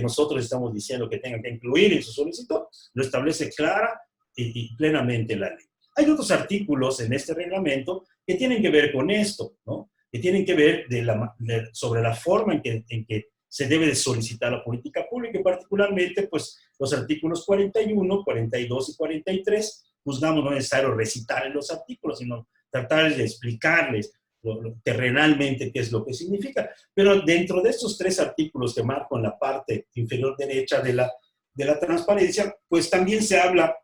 nosotros estamos diciendo que tengan que incluir en su solicitud, lo establece clara y plenamente la ley. Hay otros artículos en este reglamento que tienen que ver con esto, ¿no? Que tienen que ver sobre la forma en que se debe de solicitar la política pública, y particularmente, pues, los artículos 41, 42 y 43, juzgamos no necesario recitar en los artículos, sino tratar de explicarles terrenalmente qué es lo que significa. Pero dentro de estos 3 artículos que marco en la parte inferior derecha de la transparencia, pues también se habla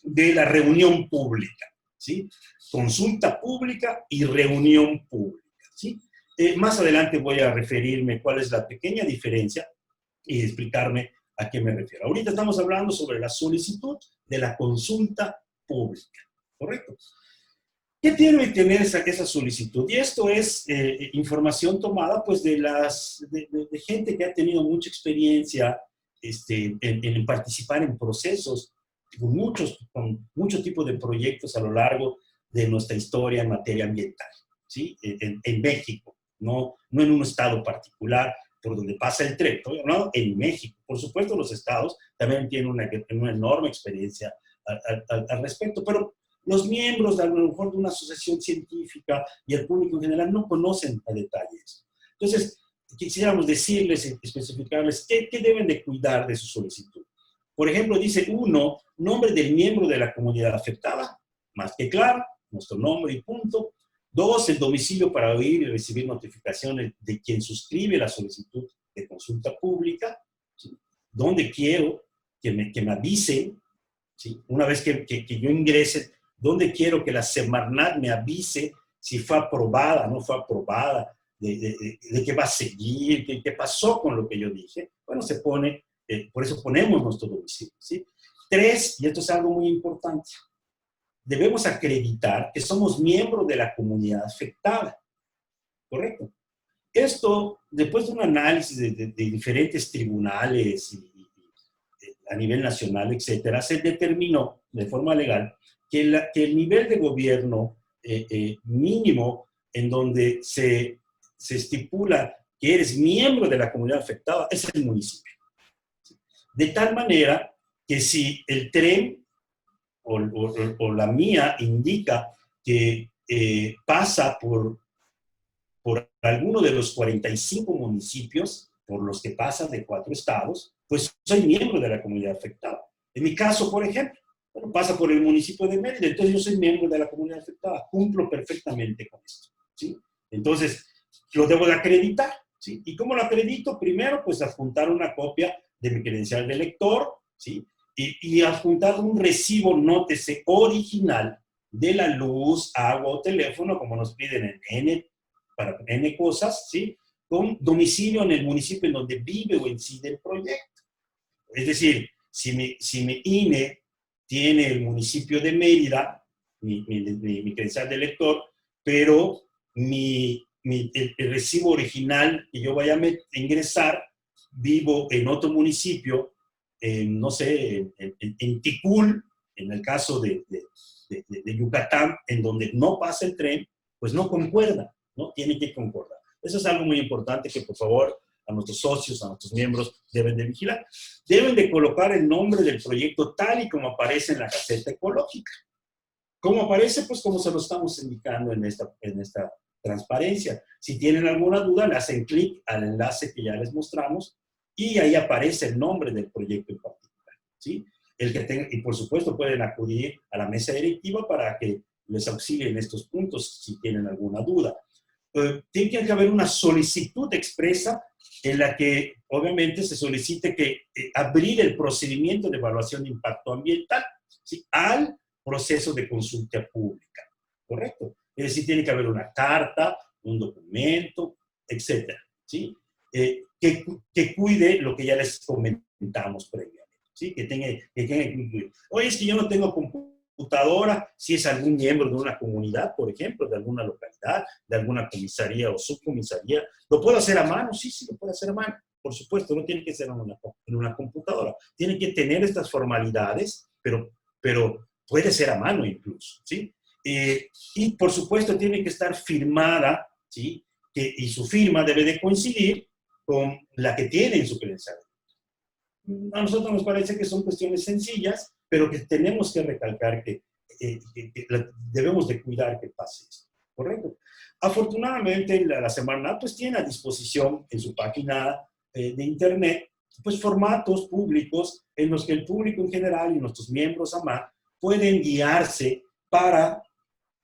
de la reunión pública, ¿sí? Consulta pública y reunión pública, ¿sí? Más adelante voy a referirme cuál es la pequeña diferencia y explicarme a qué me refiero. Ahorita estamos hablando sobre la solicitud de la consulta pública, ¿correcto? ¿Qué tiene que tener esa solicitud? Y esto es información tomada pues de gente que ha tenido mucha experiencia en participar en procesos con muchos tipos de proyectos a lo largo de nuestra historia en materia ambiental, ¿sí? En México, no en un estado particular por donde pasa el tren, ¿no? En México. Por supuesto, los estados también tienen una enorme experiencia al respecto, pero los miembros, a lo mejor, de una asociación científica y el público en general no conocen a detalle eso. Entonces, quisiéramos decirles, especificarles qué deben de cuidar de su solicitud. Por ejemplo, dice 1, nombre del miembro de la comunidad afectada, más que claro, nuestro nombre y punto. 2, el domicilio para oír y recibir notificaciones de quien suscribe la solicitud de consulta pública, ¿sí? Donde quiero que me avisen, ¿sí? Una vez que yo ingrese, donde quiero que la Semarnat me avise si fue aprobada, no fue aprobada, de qué va a seguir, qué pasó con lo que yo dije. Bueno, se pone, por eso ponemos nuestro domicilio, ¿sí? 3, y esto es algo muy importante, debemos acreditar que somos miembros de la comunidad afectada, ¿correcto? Esto, después de un análisis de diferentes tribunales a nivel nacional, etcétera, se determinó de forma legal que el nivel de gobierno mínimo en donde se estipula que eres miembro de la comunidad afectada es el municipio. De tal manera que si el tren o la mía indica que pasa por alguno de los 45 municipios por los que pasa de 4 estados, pues soy miembro de la comunidad afectada. En mi caso, por ejemplo, bueno, pasa por el municipio de Mérida, entonces yo soy miembro de la comunidad afectada, cumplo perfectamente con esto, ¿sí? Entonces, lo debo de acreditar, ¿sí? ¿Y cómo lo acredito? Primero, pues adjuntar una copia de mi credencial de lector, ¿sí? Y adjuntar un recibo, nótese, original de la luz, agua o teléfono, como nos piden para N cosas, ¿sí? Con domicilio en el municipio en donde vive o incide el proyecto. Es decir, si mi INE tiene el municipio de Mérida, mi credencial de lector, pero el recibo original que yo vaya a ingresar, vivo en otro municipio, no sé, en Ticul, en el caso de Yucatán, en donde no pasa el tren, pues no concuerda, ¿no? Tiene que concordar. Eso es algo muy importante que, por favor, a nuestros socios, a nuestros miembros, deben de vigilar. Deben de colocar el nombre del proyecto tal y como aparece en la Gaceta Ecológica. ¿Cómo aparece? Pues como se lo estamos indicando en esta transparencia. Si tienen alguna duda, le hacen clic al enlace que ya les mostramos y ahí aparece el nombre del proyecto en particular, ¿sí? Y por supuesto pueden acudir a la mesa directiva para que les auxilien estos puntos si tienen alguna duda. tiene que haber una solicitud expresa en la que obviamente se solicite que abrir el procedimiento de evaluación de impacto ambiental, ¿sí?, al proceso de consulta pública, ¿correcto? Es decir, tiene que haber una carta, un documento, etcétera, ¿sí? Que cuide lo que ya les comentamos previamente, ¿sí? Que tenga que incluir. Oye, es que yo no tengo computadora, si es algún miembro de una comunidad, por ejemplo, de alguna localidad, de alguna comisaría o subcomisaría, ¿lo puedo hacer a mano? Sí, sí, lo puedo hacer a mano. Por supuesto, no tiene que ser en una computadora. Tiene que tener estas formalidades, pero puede ser a mano incluso, ¿sí? Y por supuesto tiene que estar firmada, ¿sí? Y su firma debe de coincidir con la que tiene en su credencial. A nosotros nos parece que son cuestiones sencillas, pero que tenemos que recalcar que debemos de cuidar que pase esto, ¿correcto? Afortunadamente, la Semarnat pues tiene a disposición en su página de internet pues formatos públicos en los que el público en general y nuestros miembros AMAC pueden guiarse para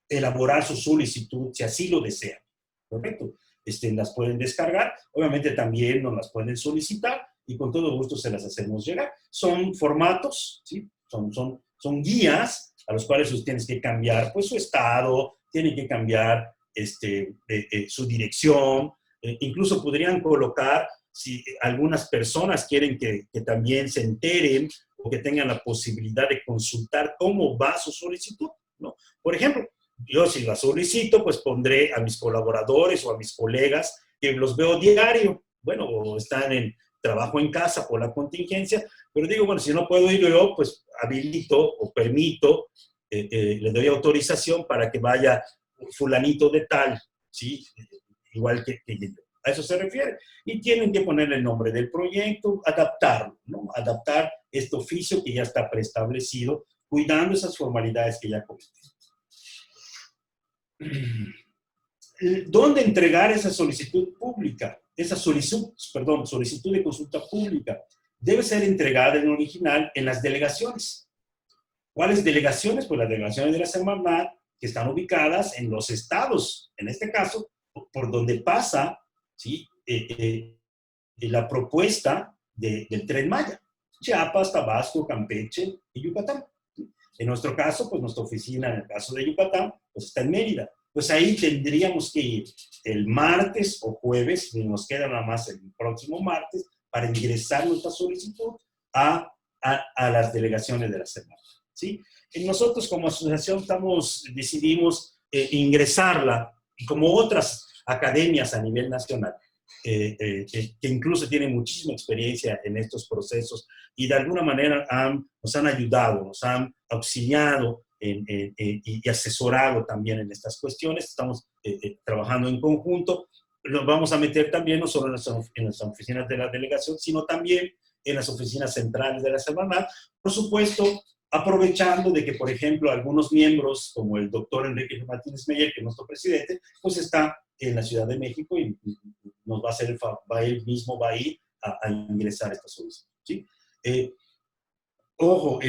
elaborar su solicitud, si así lo desean, ¿correcto? Las pueden descargar, obviamente también nos las pueden solicitar y con todo gusto se las hacemos llegar. Son formatos, ¿sí? Son guías a los cuales ustedes tienen que cambiar pues, su estado, tienen que cambiar su dirección, incluso podrían colocar, si algunas personas quieren que también se enteren o que tengan la posibilidad de consultar cómo va su solicitud, ¿no? Por ejemplo, yo si la solicito, pues pondré a mis colaboradores o a mis colegas que los veo diario, bueno, o están en trabajo en casa por la contingencia, pero digo, bueno, si no puedo ir yo, pues habilito o permito, le doy autorización para que vaya fulanito de tal, ¿sí? Igual que yo. A eso se refiere. Y tienen que poner el nombre del proyecto, adaptarlo, ¿no? Adaptar este oficio que ya está preestablecido, cuidando esas formalidades que ya comenté. ¿Dónde entregar esa solicitud pública? Esa solicitud de consulta pública debe ser entregada en original en las delegaciones. ¿Cuáles delegaciones? Pues las delegaciones de la Semarnat, que están ubicadas en los estados, en este caso, por donde pasa, ¿sí? La propuesta del Tren Maya. Chiapas, Tabasco, Campeche y Yucatán. En nuestro caso, pues nuestra oficina, en el caso de Yucatán, pues está en Mérida. Pues ahí tendríamos que ir el martes o jueves, y nos queda nada más el próximo martes, para ingresar nuestra solicitud a las delegaciones de la Semarnat, ¿sí? Y nosotros como asociación decidimos ingresarla, como otras academias a nivel nacional, que incluso tienen muchísima experiencia en estos procesos y de alguna manera nos han ayudado, nos han auxiliado y asesorado también en estas cuestiones. Estamos trabajando en conjunto. Nos vamos a meter también no solo en las oficinas de la delegación, sino también en las oficinas centrales de la Semarnat. Por supuesto, aprovechando de que, por ejemplo, algunos miembros, como el doctor Enrique Martínez Meyer, que es nuestro presidente, pues está en la Ciudad de México y nos va a hacer él mismo va a ir a ingresar esta solicitud, ¿sí? Ojo,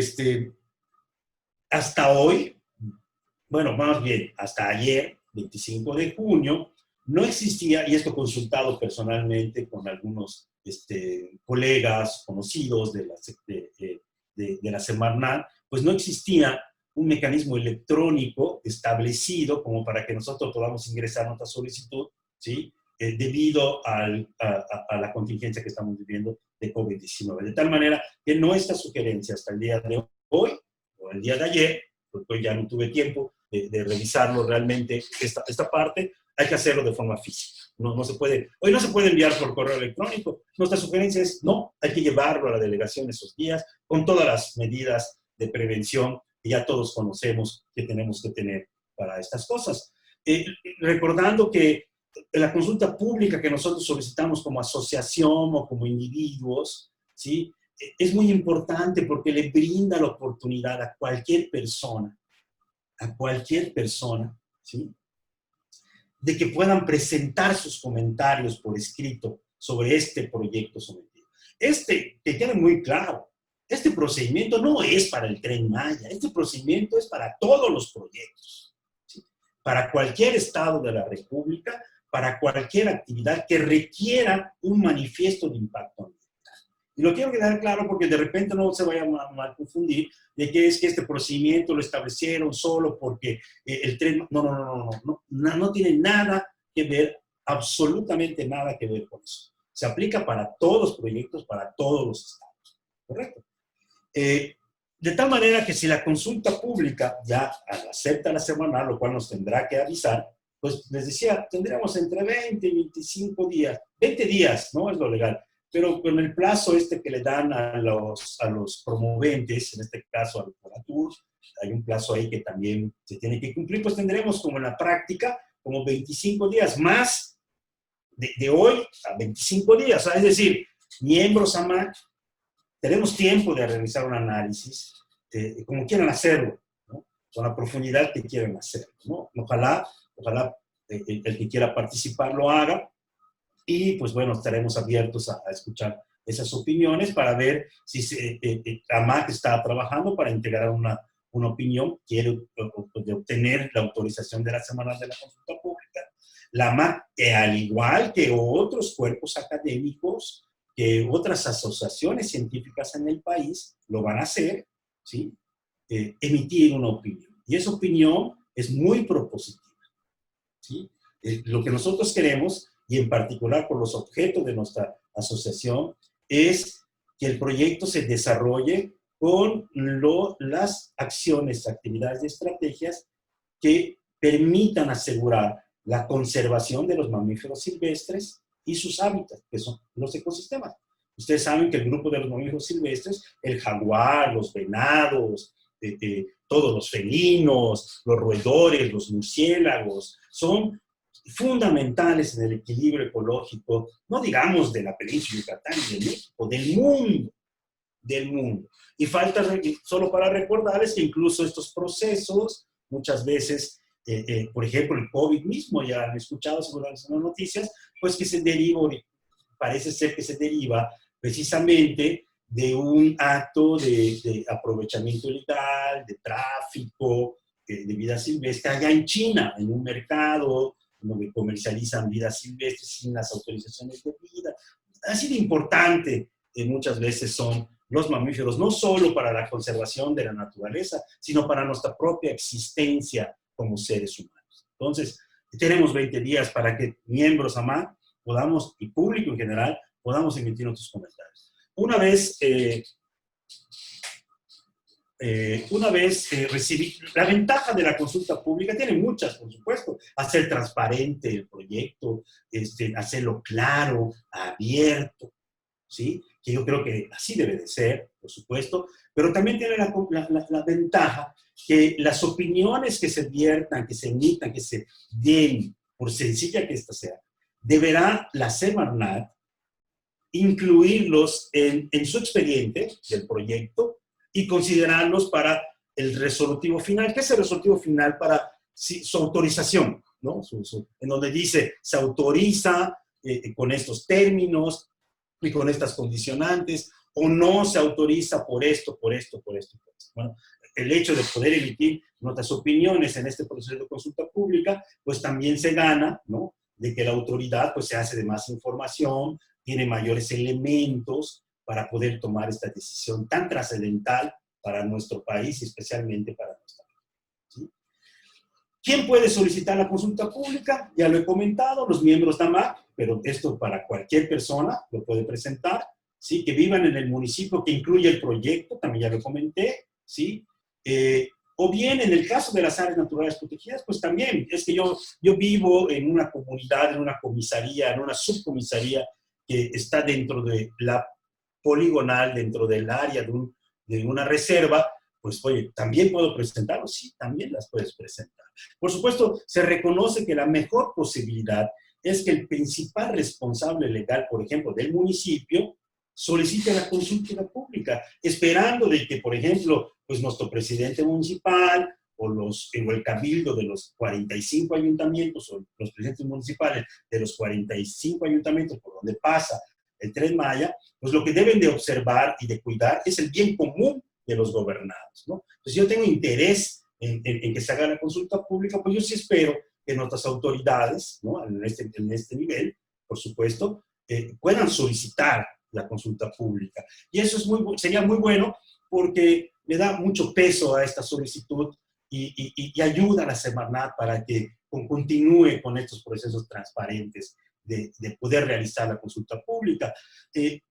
hasta hoy, bueno, más bien, hasta ayer, 25 de junio, no existía, y esto consultado personalmente con algunos colegas conocidos de la Semarnat, pues no existía un mecanismo electrónico establecido como para que nosotros podamos ingresar nuestra solicitud, ¿sí? Debido a la contingencia que estamos viviendo de COVID-19. De tal manera que nuestra sugerencia hasta el día de hoy, o el día de ayer, porque ya no tuve tiempo de revisarlo realmente, esta parte, hay que hacerlo de forma física. No se puede, hoy no se puede enviar por correo electrónico. Nuestra sugerencia es, no, hay que llevarlo a la delegación esos días, con todas las medidas de prevención que ya todos conocemos que tenemos que tener para estas cosas. Recordando que la consulta pública que nosotros solicitamos como asociación o como individuos, ¿sí? Es muy importante porque le brinda la oportunidad a cualquier persona, ¿sí? De que puedan presentar sus comentarios por escrito sobre este proyecto sometido. Que quede muy claro, este procedimiento no es para el Tren Maya, este procedimiento es para todos los proyectos, ¿sí? Para cualquier estado de la República, para cualquier actividad que requiera un manifiesto de impacto ambiental. Y lo quiero quedar claro porque de repente no se vaya a mal confundir de que es que este procedimiento lo establecieron solo porque el tren... No tiene nada que ver, absolutamente nada que ver con eso. Se aplica para todos los proyectos, para todos los estados. ¿Correcto? De tal manera que si la consulta pública ya acepta la semanal, lo cual nos tendrá que avisar, pues les decía, tendremos entre 20 y 25 días. 20 días, ¿no? Es lo legal. Pero con el plazo que le dan a los promoventes, en este caso al Fonatur, hay un plazo ahí que también se tiene que cumplir, pues tendremos como en la práctica, como 25 días más de hoy a 25 días. O sea, es decir, miembros AMAC, tenemos tiempo de realizar un análisis, como quieran hacerlo, ¿no? Con la profundidad que quieran hacerlo, ¿no? Ojalá el que quiera participar lo haga. Y pues bueno, estaremos abiertos a escuchar esas opiniones para ver si AMAC está trabajando para integrar una opinión, quiere de obtener la autorización de la semana de la consulta pública. La AMAC, al igual que otros cuerpos académicos, que otras asociaciones científicas en el país, lo van a hacer, ¿sí? Emitir una opinión. Y esa opinión es muy propositiva, ¿sí? Lo que nosotros queremos, y en particular por los objetos de nuestra asociación, es que el proyecto se desarrolle con las acciones, actividades y estrategias que permitan asegurar la conservación de los mamíferos silvestres y sus hábitats, que son los ecosistemas. Ustedes saben que el grupo de los mamíferos silvestres, el jaguar, los venados, todos los felinos, los roedores, los murciélagos, son fundamentales en el equilibrio ecológico, no digamos de la península de Yucatán y de México, del mundo. Y falta, solo para recordarles que incluso estos procesos, muchas veces, por ejemplo, el COVID mismo, ya han escuchado seguramente en las noticias, pues que se deriva, parece ser que se deriva precisamente de un acto de aprovechamiento ilegal, de tráfico, de vida silvestre, allá en China, en un mercado donde comercializan vida silvestre sin las autorizaciones de vida. Así de importante muchas veces son los mamíferos, no solo para la conservación de la naturaleza, sino para nuestra propia existencia como seres humanos. Entonces, tenemos 20 días para que miembros AMAC podamos, y público en general, podamos emitir nuestros comentarios. Una vez recibí, la ventaja de la consulta pública, tiene muchas, por supuesto, hacer transparente el proyecto, hacerlo claro, abierto, ¿sí? Que yo creo que así debe de ser, por supuesto, pero también tiene la ventaja que las opiniones que se viertan, que se emitan, que se den, por sencilla que esta sea, deberá la Semarnat incluirlos en su expediente del proyecto y considerarlos para el resolutivo final. ¿Qué es el resolutivo final? Para su autorización, ¿no? En donde dice, se autoriza con estos términos y con estas condicionantes, o no se autoriza por esto, por esto, por esto, por esto. Bueno, el hecho de poder emitir nuestras opiniones en este proceso de consulta pública, pues también se gana, ¿no? De que la autoridad pues se hace de más información, tiene mayores elementos para poder tomar esta decisión tan trascendental para nuestro país y especialmente para nuestra región, ¿sí? ¿Quién puede solicitar la consulta pública? Ya lo he comentado, los miembros de AMAC, pero esto para cualquier persona lo puede presentar, ¿sí? Que vivan en el municipio que incluye el proyecto, también ya lo comenté, ¿sí? O bien, en el caso de las áreas naturales protegidas, pues también, es que yo vivo en una comunidad, en una comisaría, en una subcomisaría que está dentro de la poligonal, dentro del área de una reserva, pues oye, ¿también puedo presentarlo? Sí, también las puedes presentar. Por supuesto, se reconoce que la mejor posibilidad es que el principal responsable legal, por ejemplo, del municipio, solicite la consulta pública, esperando de que, por ejemplo, pues nuestro presidente municipal o el cabildo de los 45 ayuntamientos o los presidentes municipales de los 45 ayuntamientos por donde pasa el Tren Maya, pues lo que deben de observar y de cuidar es el bien común de los gobernados, ¿no? Entonces, si yo tengo interés en que se haga la consulta pública, pues yo sí espero que nuestras autoridades, ¿no? En este nivel, por supuesto, puedan solicitar la consulta pública. Y eso sería muy bueno porque le da mucho peso a esta solicitud y ayuda a la Semarnat para que continúe con estos procesos transparentes de poder realizar la consulta pública.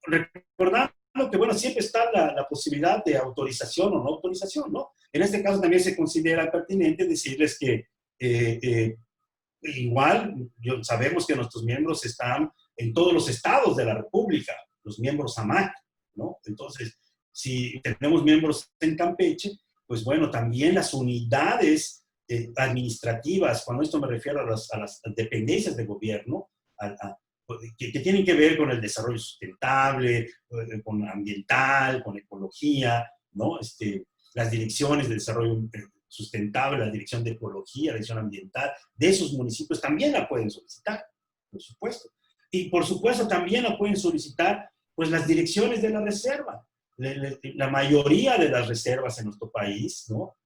Recordando que, bueno, siempre está la posibilidad de autorización o no autorización, ¿no? En este caso también se considera pertinente decirles que igual sabemos que nuestros miembros están en todos los estados de la República, los miembros AMAC, ¿no? Entonces, si tenemos miembros en Campeche, pues bueno, también las unidades administrativas, cuando esto me refiero a las dependencias de gobierno, que tienen que ver con el desarrollo sustentable, con ambiental, con ecología, ¿no? Las direcciones de desarrollo sustentable, la dirección de ecología, la dirección ambiental, de esos municipios también la pueden solicitar, por supuesto. Y por supuesto también la pueden solicitar pues las direcciones de la reserva. La mayoría de las reservas en nuestro país, ¿no?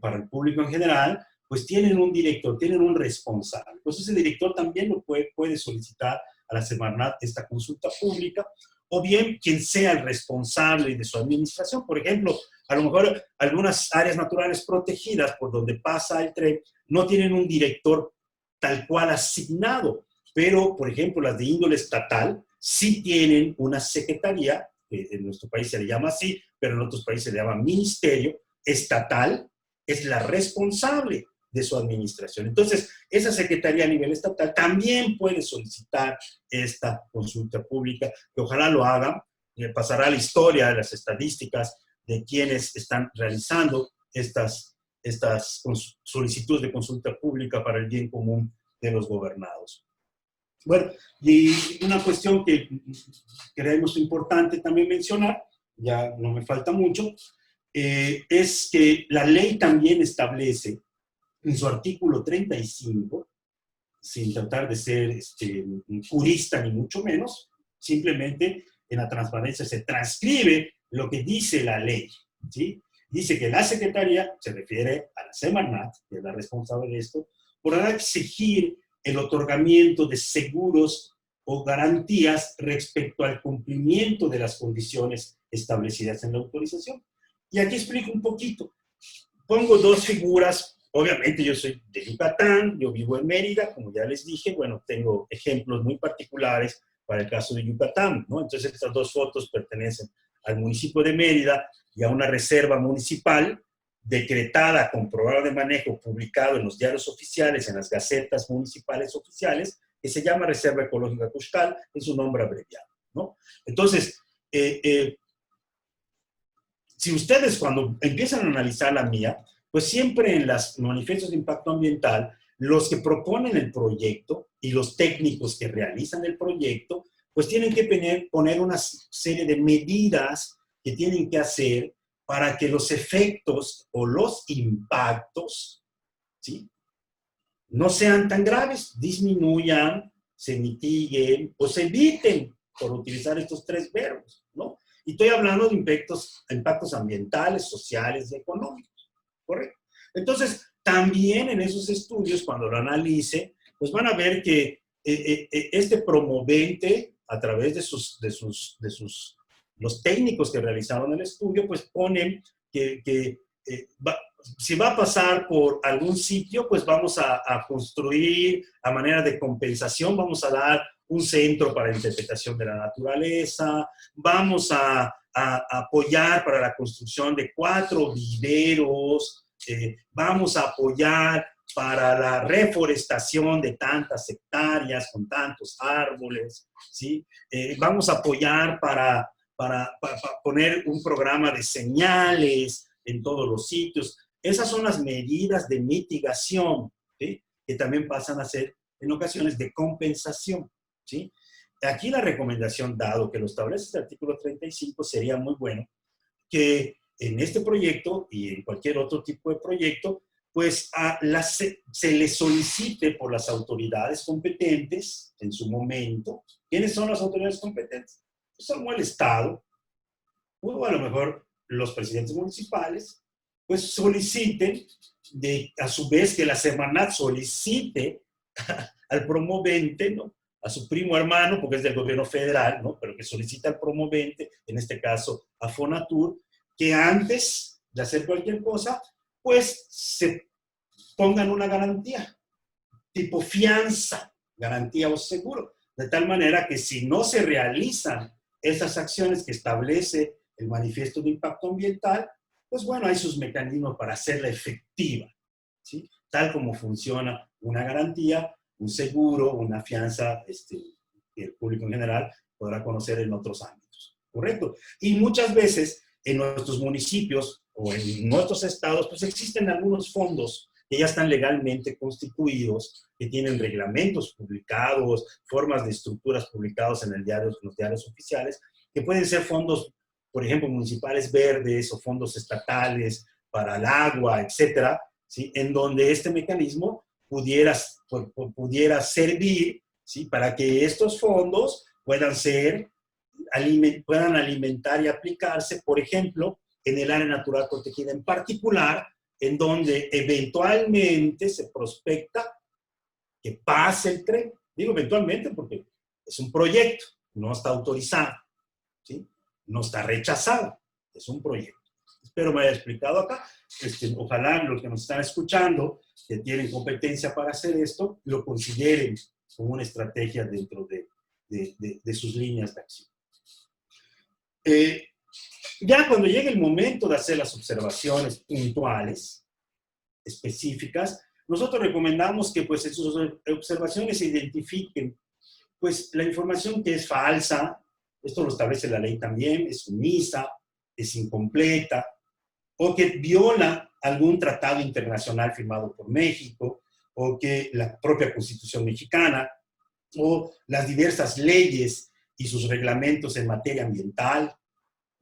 Para el público en general, pues tienen un director, tienen un responsable. Pues ese director también lo puede solicitar a la Semarnat esta consulta pública, o bien quien sea el responsable de su administración. Por ejemplo, a lo mejor algunas áreas naturales protegidas por donde pasa el tren no tienen un director tal cual asignado, pero, por ejemplo, las de índole estatal sí tienen una secretaría, que en nuestro país se le llama así, pero en otros países se le llama ministerio estatal, es la responsable de su administración. Entonces, esa secretaría a nivel estatal también puede solicitar esta consulta pública, que ojalá lo hagan, pasará a la historia de las estadísticas de quienes están realizando estas solicitudes de consulta pública para el bien común de los gobernados. Bueno, y una cuestión que creemos importante también mencionar, ya no me falta mucho, es que la ley también establece en su artículo 35, sin tratar de ser jurista ni mucho menos, simplemente en la transparencia se transcribe lo que dice la ley, ¿sí? Dice que la Secretaría, se refiere a la Semarnat, que es la responsable de esto, podrá exigir el otorgamiento de seguros o garantías respecto al cumplimiento de las condiciones establecidas en la autorización. Y aquí explico un poquito. Pongo dos figuras. Obviamente yo soy de Yucatán, yo vivo en Mérida, como ya les dije, bueno, tengo ejemplos muy particulares para el caso de Yucatán, ¿no? Entonces estas dos fotos pertenecen al municipio de Mérida y a una reserva municipal decretada con programa de manejo publicado en los diarios oficiales, en las gacetas municipales oficiales, que se llama Reserva Ecológica Cuscal, es un nombre abreviado, ¿no? Entonces, si ustedes cuando empiezan a analizar la mía, pues siempre en las manifiestos de impacto ambiental, los que proponen el proyecto y los técnicos que realizan el proyecto, pues tienen que poner una serie de medidas que tienen que hacer para que los efectos o los impactos, ¿sí?, no sean tan graves, disminuyan, se mitiguen o se eviten, por utilizar estos tres verbos, ¿no? Y estoy hablando de impactos ambientales, sociales y económicos. ¿Correcto? Entonces, también en esos estudios, cuando lo analice, pues van a ver que este promovente, a través de los técnicos que realizaron el estudio, pues ponen que si va a pasar por algún sitio, pues vamos a construir a manera de compensación, vamos a dar un centro para la interpretación de la naturaleza, vamos a apoyar para la construcción de 4 viveros, vamos a apoyar para la reforestación de tantas hectáreas con tantos árboles, ¿sí? Vamos a apoyar para poner un programa de señales en todos los sitios. Esas son las medidas de mitigación, ¿sí?, que también pasan a ser en ocasiones de compensación, ¿sí? Aquí la recomendación, dado que lo establece el artículo 35, sería muy bueno que en este proyecto y en cualquier otro tipo de proyecto, pues se le solicite por las autoridades competentes en su momento. ¿Quiénes son las autoridades competentes? Pues son el Estado, o a lo mejor los presidentes municipales, pues soliciten, a su vez que la Semarnat solicite al promovente, ¿no? A su primo hermano, porque es del gobierno federal, ¿no? Pero que solicita al promovente, en este caso a Fonatur, que antes de hacer cualquier cosa, pues se pongan una garantía, tipo fianza, garantía o seguro, de tal manera que si no se realizan esas acciones que establece el manifiesto de impacto ambiental, pues bueno, hay sus mecanismos para hacerla efectiva, ¿sí? Tal como funciona una garantía, un seguro, una fianza, que el público en general podrá conocer en otros ámbitos, ¿correcto? Y muchas veces en nuestros municipios o en nuestros estados, pues existen algunos fondos que ya están legalmente constituidos, que tienen reglamentos publicados, formas de estructuras publicados en los diarios oficiales, que pueden ser fondos, por ejemplo, municipales verdes o fondos estatales para el agua, etcétera, ¿sí? En donde este mecanismo pudiera servir, ¿sí? Para que estos fondos puedan alimentar y aplicarse, por ejemplo, en el área natural protegida en particular, en donde eventualmente se prospecta que pase el tren. Digo eventualmente porque es un proyecto, no está autorizado, ¿sí? No está rechazado, es un proyecto. Espero me haya explicado acá. Ojalá los que nos están escuchando, que tienen competencia para hacer esto, lo consideren como una estrategia dentro de sus líneas de acción. Ya cuando llegue el momento de hacer las observaciones puntuales, específicas, nosotros recomendamos que pues en sus observaciones se identifiquen pues la información que es falsa, esto lo establece la ley también, es omisa, es incompleta, o que viola algún tratado internacional firmado por México, o que la propia Constitución mexicana, o las diversas leyes y sus reglamentos en materia ambiental,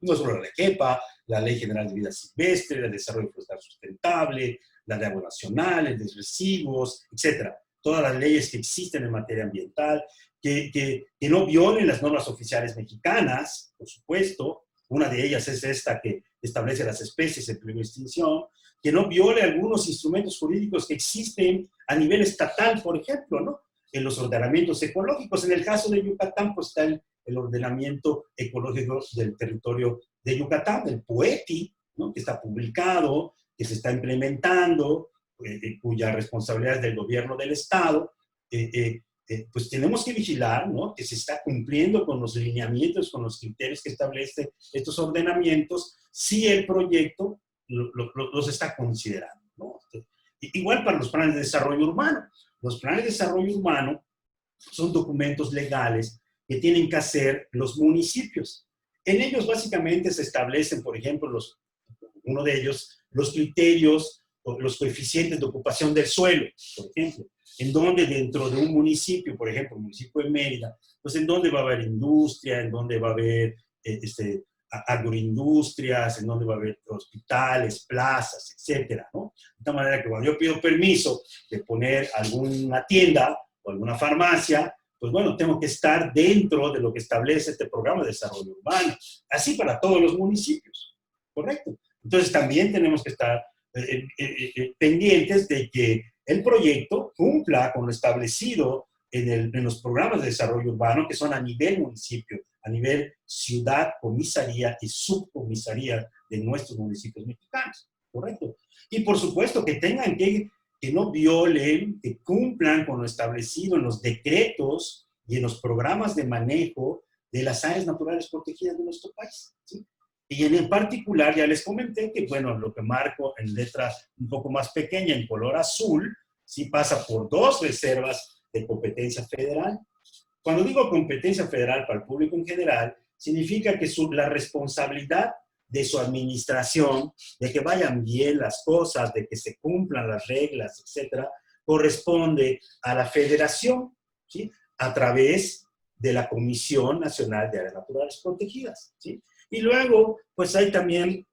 no solo la LEGEPA, la Ley General de Vida Silvestre, el Desarrollo Forestal Sustentable, la de aguas nacionales, de residuos, etc. Todas las leyes que existen en materia ambiental, que no violen las normas oficiales mexicanas, por supuesto. Una de ellas es esta que establece las especies en peligro de extinción, que no viole algunos instrumentos jurídicos que existen a nivel estatal, por ejemplo, ¿no? En los ordenamientos ecológicos. En el caso de Yucatán, pues está el ordenamiento ecológico del territorio de Yucatán, el POETI, ¿no? Que está publicado, que se está implementando, cuya responsabilidad es del gobierno del Estado. Pues tenemos que vigilar, ¿no? Que se está cumpliendo con los lineamientos, con los criterios que establecen estos ordenamientos, si el proyecto los está considerando, ¿no? Igual para los planes de desarrollo urbano. Los planes de desarrollo urbano son documentos legales que tienen que hacer los municipios. En ellos básicamente se establecen, por ejemplo, uno de ellos, los criterios, los coeficientes de ocupación del suelo, por ejemplo, en donde dentro de un municipio, por ejemplo, el municipio de Mérida, pues en donde va a haber industria, en donde va a haber agroindustrias, en donde va a haber hospitales, plazas, etcétera, ¿no? De tal manera que cuando yo pido permiso de poner alguna tienda o alguna farmacia, pues bueno, tengo que estar dentro de lo que establece este programa de desarrollo urbano. Así para todos los municipios, ¿correcto? Entonces también tenemos que estar pendientes de que el proyecto cumpla con lo establecido en los programas de desarrollo urbano, que son a nivel municipio, a nivel ciudad, comisaría y subcomisaría de nuestros municipios mexicanos, ¿correcto? Y por supuesto que tengan que no violen, que cumplan con lo establecido en los decretos y en los programas de manejo de las áreas naturales protegidas de nuestro país, ¿sí? Y en particular, ya les comenté que, bueno, lo que marco en letra un poco más pequeña, en color azul, sí pasa por 2 reservas de competencia federal. Cuando digo competencia federal para el público en general, significa que la responsabilidad de su administración, de que vayan bien las cosas, de que se cumplan las reglas, etcétera, corresponde a la federación, ¿sí? A través de la Comisión Nacional de Áreas Naturales Protegidas, ¿sí? Y luego, pues hay también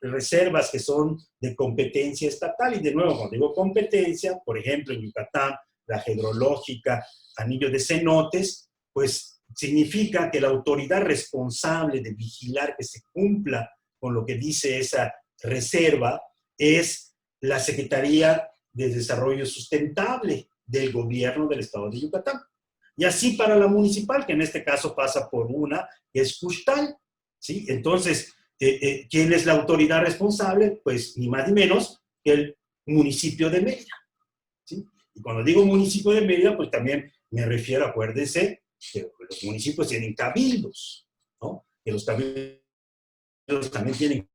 reservas que son de competencia estatal. Y de nuevo, cuando digo competencia, por ejemplo, en Yucatán, la hidrológica, anillo de cenotes, pues significa que la autoridad responsable de vigilar que se cumpla con lo que dice esa reserva, es la Secretaría de Desarrollo Sustentable del Gobierno del Estado de Yucatán. Y así para la municipal, que en este caso pasa por una, que es Custal, ¿sí? Entonces, ¿quién es la autoridad responsable? Pues ni más ni menos que el municipio de Mérida, ¿sí? Y cuando digo municipio de Mérida, pues también me refiero, acuérdense, que los municipios tienen cabildos, ¿no? Que los cabildos también tienen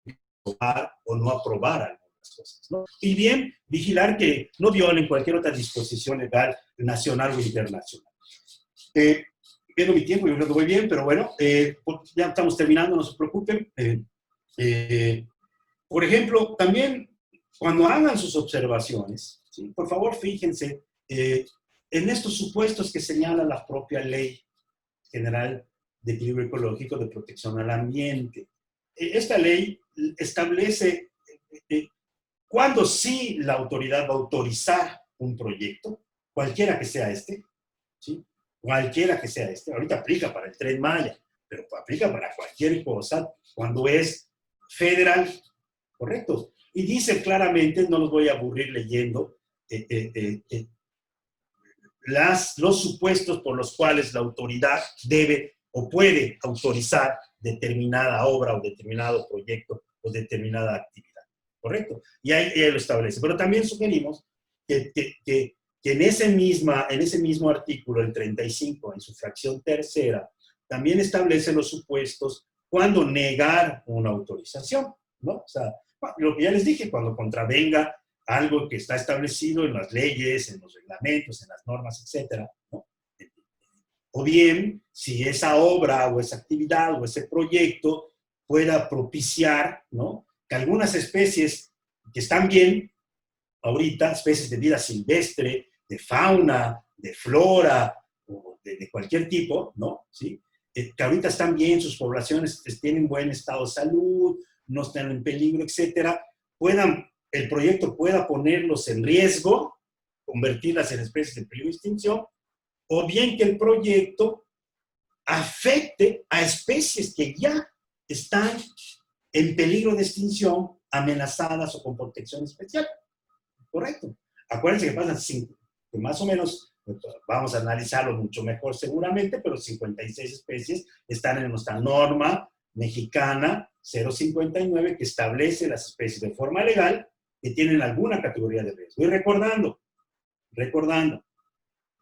que aprobar o no aprobar algunas cosas, ¿no? Y bien, vigilar que no violen cualquier otra disposición legal nacional o internacional. Viendo mi tiempo, yo creo que voy bien, pero bueno, ya estamos terminando, no se preocupen. Por ejemplo, también cuando hagan sus observaciones, ¿sí? Por favor, fíjense en estos supuestos que señala la propia Ley General de Equilibrio Ecológico de Protección al Ambiente. Esta ley establece cuándo sí la autoridad va a autorizar un proyecto, cualquiera que sea este, ¿sí? Cualquiera que sea este. Ahorita aplica para el Tren Maya, pero aplica para cualquier cosa cuando es federal, ¿correcto? Y dice claramente, no los voy a aburrir leyendo, los supuestos por los cuales la autoridad debe o puede autorizar determinada obra o determinado proyecto o determinada actividad, ¿correcto? Y ahí lo establece. Pero también sugerimos que en ese mismo artículo, el 35, en su fracción tercera, también establece los supuestos cuando negar una autorización, ¿no? O sea, lo que ya les dije, cuando contravenga algo que está establecido en las leyes, en los reglamentos, en las normas, etcétera, ¿no? O bien, si esa obra o esa actividad o ese proyecto pueda propiciar, ¿no?, que algunas especies que están bien ahorita, especies de vida silvestre, de fauna, de flora, o de cualquier tipo, ¿no? ¿Sí? Que ahorita están bien, sus poblaciones tienen buen estado de salud, no están en peligro, etcétera, el proyecto pueda ponerlos en riesgo, convertirlas en especies de peligro de extinción, o bien que el proyecto afecte a especies que ya están en peligro de extinción, amenazadas o con protección especial. Correcto. Acuérdense que pasan 5, que más o menos, vamos a analizarlo mucho mejor seguramente, pero 56 especies están en nuestra norma mexicana 059 que establece las especies de forma legal que tienen alguna categoría de riesgo. Y recordando,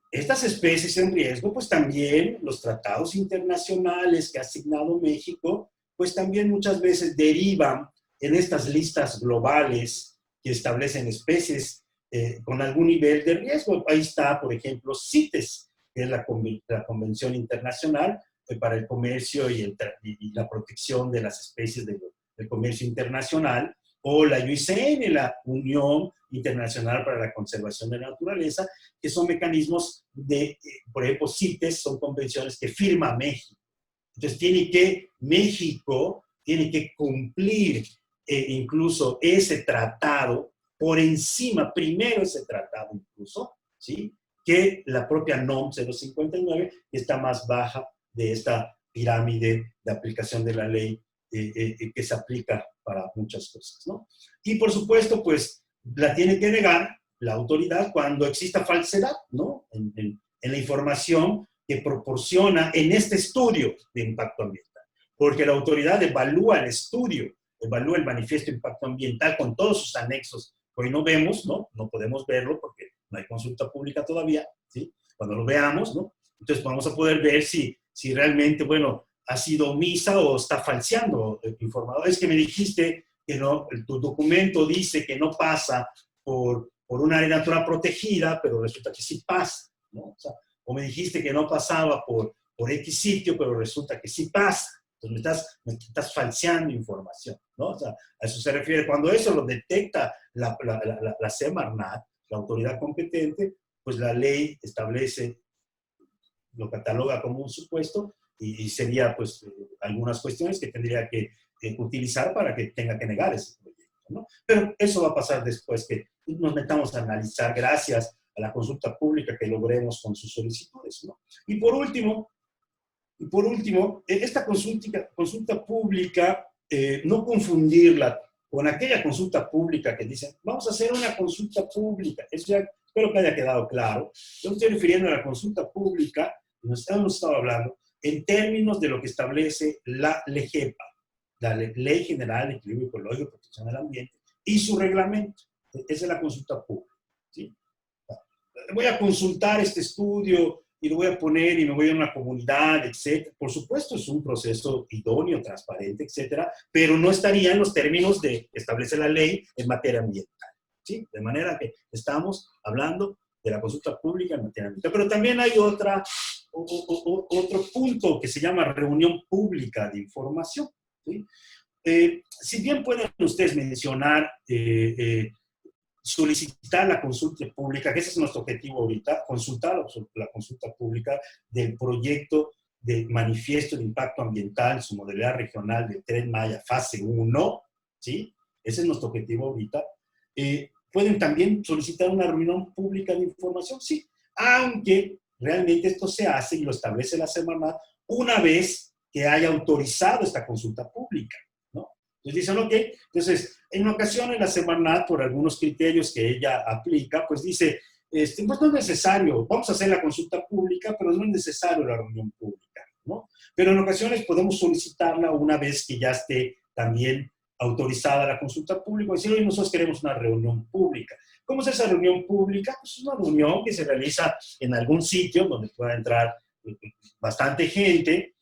estas especies en riesgo, pues también los tratados internacionales que ha asignado México, pues también muchas veces derivan en estas listas globales que establecen especies con algún nivel de riesgo. Ahí está, por ejemplo, CITES, que es la Convención Internacional para el Comercio y la Protección de las Especies del Comercio Internacional, o la UICN, la Unión Internacional para la Conservación de la Naturaleza, que son mecanismos por ejemplo, CITES son convenciones que firma México. Entonces, México tiene que cumplir incluso ese tratado por encima, primero ese tratado incluso, ¿sí?, que la propia NOM 059, que está más baja de esta pirámide de aplicación de la ley que se aplica para muchas cosas, ¿no? Y por supuesto, pues, la tiene que negar la autoridad cuando exista falsedad, ¿no?, en la información que proporciona en este estudio de impacto ambiental. Porque la autoridad evalúa el estudio, evalúa el manifiesto de impacto ambiental con todos sus anexos. Hoy no vemos, ¿no? No podemos verlo porque no hay consulta pública todavía, ¿sí? Cuando lo veamos, ¿no? Entonces vamos a poder ver si realmente, bueno, ha sido omisa o está falseando el informador. Es que me dijiste que no, tu documento dice que no pasa por un área natural protegida, pero resulta que sí pasa, ¿no? O sea, o me dijiste que no pasaba por X sitio, pero resulta que sí pasa. Entonces me estás falseando información, ¿no? O sea, a eso se refiere. Cuando eso lo detecta la Semarnat, la autoridad competente, pues la ley establece, lo cataloga como un supuesto y sería, pues, algunas cuestiones que tendría que utilizar para que tenga que negar ese proyecto, ¿no? Pero eso va a pasar después que nos metamos a analizar, gracias a la consulta pública que logremos con sus solicitudes, ¿no? Y por último, esta consulta pública, no confundirla con aquella consulta pública que dicen, vamos a hacer una consulta pública. Eso ya espero que haya quedado claro. Yo me estoy refiriendo a la consulta pública, nos hemos estado hablando, en términos de lo que establece la LEGEPA, la Ley General de Equilibrio Ecológico y Protección del Ambiente, y su reglamento. Esa es la consulta pública. ¿Sí? Voy a consultar este estudio y lo voy a poner y me voy a una comunidad, etcétera. Por supuesto, es un proceso idóneo, transparente, etcétera, pero no estaría en los términos de establecer la ley en materia ambiental. ¿Sí? De manera que estamos hablando de la consulta pública en materia ambiental. Pero también hay otro punto que se llama reunión pública de información. ¿Sí? Si bien pueden ustedes mencionar solicitar la consulta pública, que ese es nuestro objetivo ahorita, consultar la consulta pública del proyecto de manifiesto de impacto ambiental en su modalidad regional de Tren Maya fase 1, ¿sí? Ese es nuestro objetivo ahorita. ¿Pueden también solicitar una reunión pública de información? Sí, aunque realmente esto se hace y lo establece la Semarnat una vez que haya autorizado esta consulta pública, ¿no? Entonces dicen, ok, entonces en ocasiones la Semarnat, por algunos criterios que ella aplica, pues dice, pues no es necesario, vamos a hacer la consulta pública, pero no es necesario la reunión pública, ¿no? Pero en ocasiones podemos solicitarla una vez que ya esté también autorizada la consulta pública, y decir, oye, nosotros queremos una reunión pública. ¿Cómo es esa reunión pública? Pues es una reunión que se realiza en algún sitio donde pueda entrar bastante gente,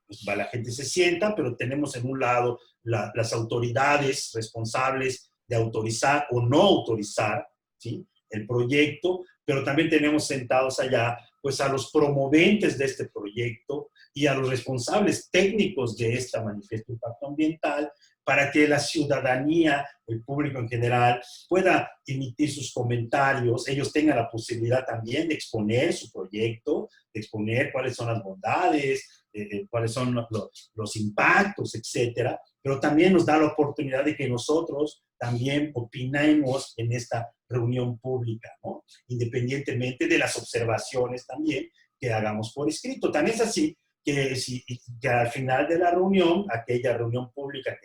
pues la gente se sienta, pero tenemos en un lado las autoridades responsables de autorizar o no autorizar, ¿sí?, el proyecto, pero también tenemos sentados allá pues a los promoventes de este proyecto y a los responsables técnicos de esta manifiesto de impacto ambiental, para que la ciudadanía, el público en general, pueda emitir sus comentarios, ellos tengan la posibilidad también de exponer su proyecto, de exponer cuáles son las bondades, cuáles son los impactos, etcétera, pero también nos da la oportunidad de que nosotros también opinemos en esta reunión pública, ¿no? Independientemente de las observaciones también que hagamos por escrito. También es así que al final de la reunión, aquella reunión pública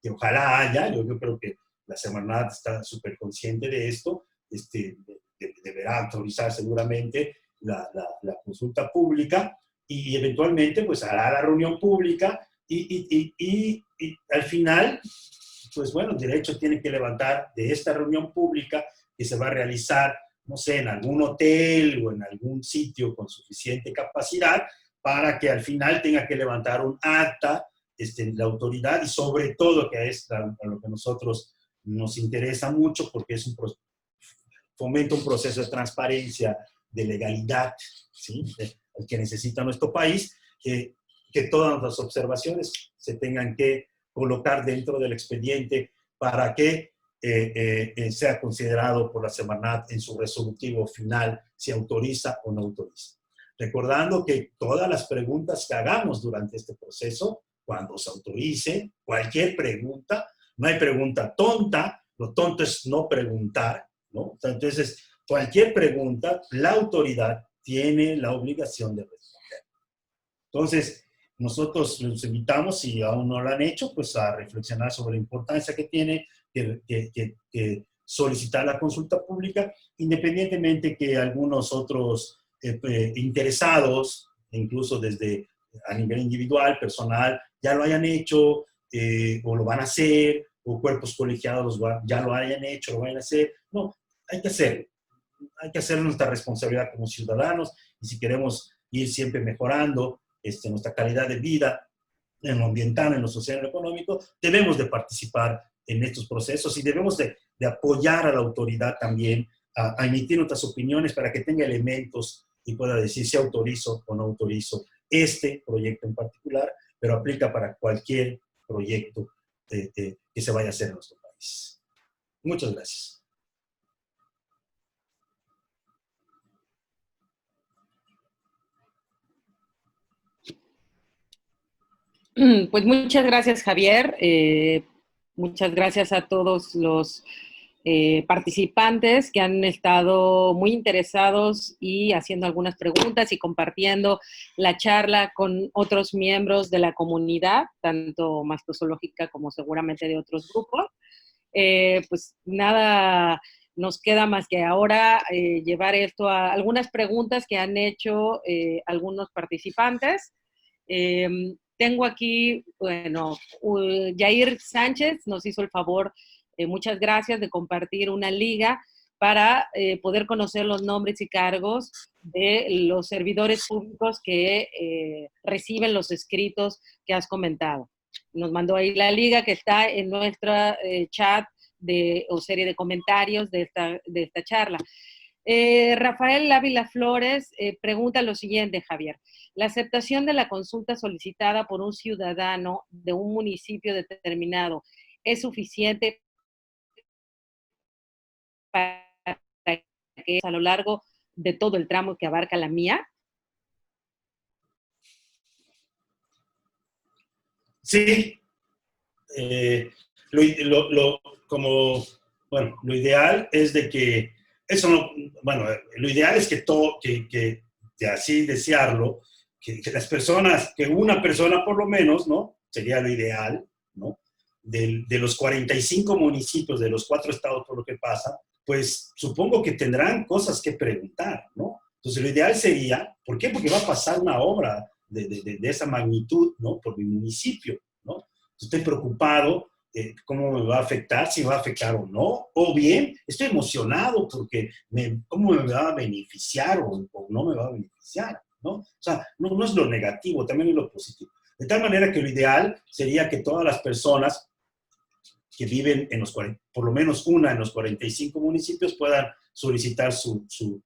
que ojalá haya, yo creo que la Semarnat está súper consciente de esto, deberá autorizar seguramente la consulta pública y eventualmente pues hará la reunión pública y al final, pues bueno, el derecho tiene que levantar de esta reunión pública que se va a realizar, no sé, en algún hotel o en algún sitio con suficiente capacidad para que al final tenga que levantar un acta la autoridad y sobre todo, que es a lo que a nosotros nos interesa mucho porque es fomenta un proceso de transparencia, de legalidad, ¿sí?, el que necesita nuestro país, que todas las observaciones se tengan que colocar dentro del expediente para que sea considerado por la Semarnat en su resolutivo final si autoriza o no autoriza. Recordando que todas las preguntas que hagamos durante este proceso, cuando se autorice, cualquier pregunta, no hay pregunta tonta, lo tonto es no preguntar, ¿no? Entonces, cualquier pregunta, la autoridad tiene la obligación de responder. Entonces, nosotros los invitamos, si aún no lo han hecho, pues a reflexionar sobre la importancia que tiene que solicitar la consulta pública, independientemente que algunos otros interesados, incluso desde a nivel individual, personal, ya lo hayan hecho o lo van a hacer, o cuerpos colegiados ya lo hayan hecho, lo vayan a hacer. No, hay que hacerlo. Hay que hacer nuestra responsabilidad como ciudadanos y si queremos ir siempre mejorando nuestra calidad de vida en lo ambiental, en lo social, en lo económico, debemos de participar en estos procesos y debemos de apoyar a la autoridad también a emitir nuestras opiniones para que tenga elementos y pueda decir si autorizo o no autorizo este proyecto en particular, pero aplica para cualquier proyecto que se vaya a hacer en nuestro país. Muchas gracias. Pues muchas gracias, Javier. Muchas gracias a todos los participantes que han estado muy interesados y haciendo algunas preguntas y compartiendo la charla con otros miembros de la comunidad, tanto mastozoológica como seguramente de otros grupos. pues nada nos queda más que ahora llevar esto a algunas preguntas que han hecho algunos participantes. Tengo aquí, bueno, Jair Sánchez nos hizo el favor, muchas gracias, de compartir una liga para poder conocer los nombres y cargos de los servidores públicos que reciben los escritos que has comentado. Nos mandó ahí la liga que está en nuestra chat o serie de comentarios de esta charla. Rafael Ávila Flores pregunta lo siguiente, Javier. ¿La aceptación de la consulta solicitada por un ciudadano de un municipio determinado es suficiente para que a lo largo de todo el tramo que abarca la mía? Sí. Lo ideal es de que eso no, bueno, lo ideal es que todo, que de así desearlo, que las personas, que una persona por lo menos, ¿no? Sería lo ideal, ¿no? De los 45 municipios de los 4 estados por lo que pasa, pues supongo que tendrán cosas que preguntar, ¿no? Entonces lo ideal sería, ¿por qué? Porque va a pasar una obra de esa magnitud, ¿no? Por mi municipio, ¿no? Estoy preocupado, cómo me va a afectar, si me va a afectar o no, o bien estoy emocionado porque cómo me va a beneficiar o no me va a beneficiar, ¿no? O sea, no es lo negativo, también es lo positivo. De tal manera que lo ideal sería que todas las personas que viven en por lo menos una en los 45 municipios puedan solicitar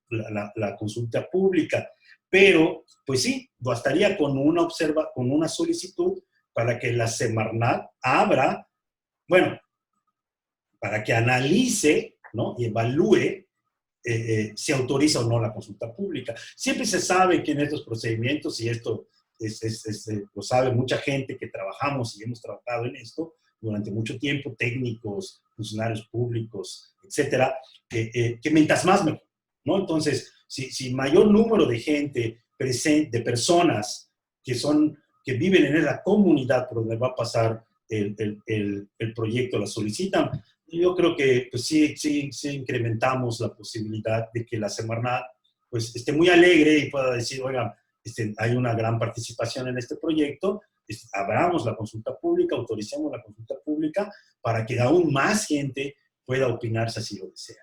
la consulta pública. Pero, pues sí, bastaría con una solicitud para que la Semarnat abra, bueno, para que analice, ¿no? Y evalúe si autoriza o no la consulta pública. Siempre se sabe que en estos procedimientos, y esto lo sabe mucha gente que trabajamos y hemos trabajado en esto durante mucho tiempo, técnicos, funcionarios públicos, etcétera, que mientras más mejor, ¿no? Entonces, si mayor número de gente presente, de personas que viven en esa comunidad por donde va a pasar el proyecto, la solicitan, yo creo que pues, sí incrementamos la posibilidad de que la Semarnat pues, esté muy alegre y pueda decir, oigan, hay una gran participación en este proyecto, abramos la consulta pública, autoricemos la consulta pública para que aún más gente pueda opinar si así lo desea.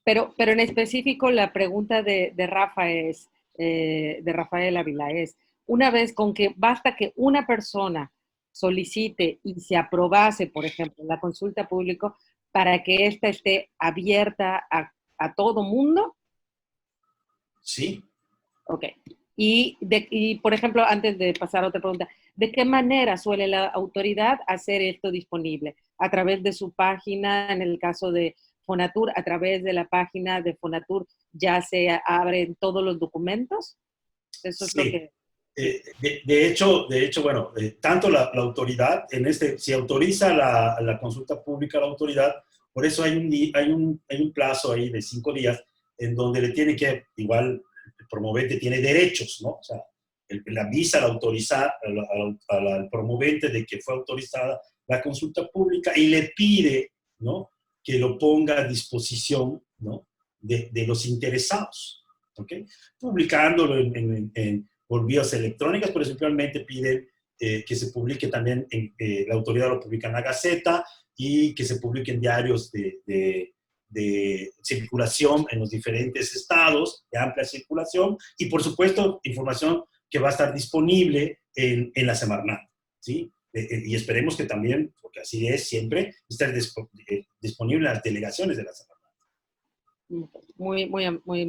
Pero en específico la pregunta de Rafa de Rafael Ávila es, una vez con que basta que una persona solicite y se aprobase, por ejemplo, la consulta pública para que ésta esté abierta a todo mundo? Sí. Ok. Y, por ejemplo, antes de pasar a otra pregunta, ¿de qué manera suele la autoridad hacer esto disponible? ¿A través de su página, en el caso de Fonatur, a través de la página de Fonatur ya se abren todos los documentos? Eso es lo que... De hecho, bueno, tanto la autoridad, si autoriza la consulta pública a la autoridad, por eso hay un plazo ahí de 5 días en donde le tiene que, igual, el promovente tiene derechos, ¿no? O sea, le avisa al promovente de que fue autorizada la consulta pública y le pide, ¿no? Que lo ponga a disposición, ¿no? de los interesados, ¿ok? Publicándolo por vías electrónicas, pero simplemente piden que se publique también, la autoridad lo publica en la Gaceta y que se publique en diarios de circulación en los diferentes estados, de amplia circulación, y por supuesto información que va a estar disponible en la Semarnat, ¿sí? Y esperemos que también, porque así es siempre, esté disponible en las delegaciones de la Semarnat.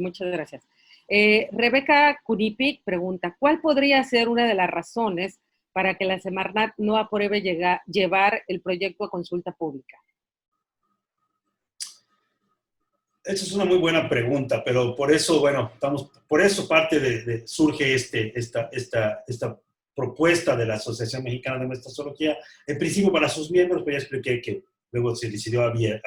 Muchas gracias. Rebeca Cunipic pregunta, ¿cuál podría ser una de las razones para que la Semarnat no apruebe llevar el proyecto a consulta pública? Esa es una muy buena pregunta, pero por eso, bueno, por eso surge esta propuesta de la Asociación Mexicana de Metazoología, en principio para sus miembros, pero ya expliqué que luego se decidió abrir.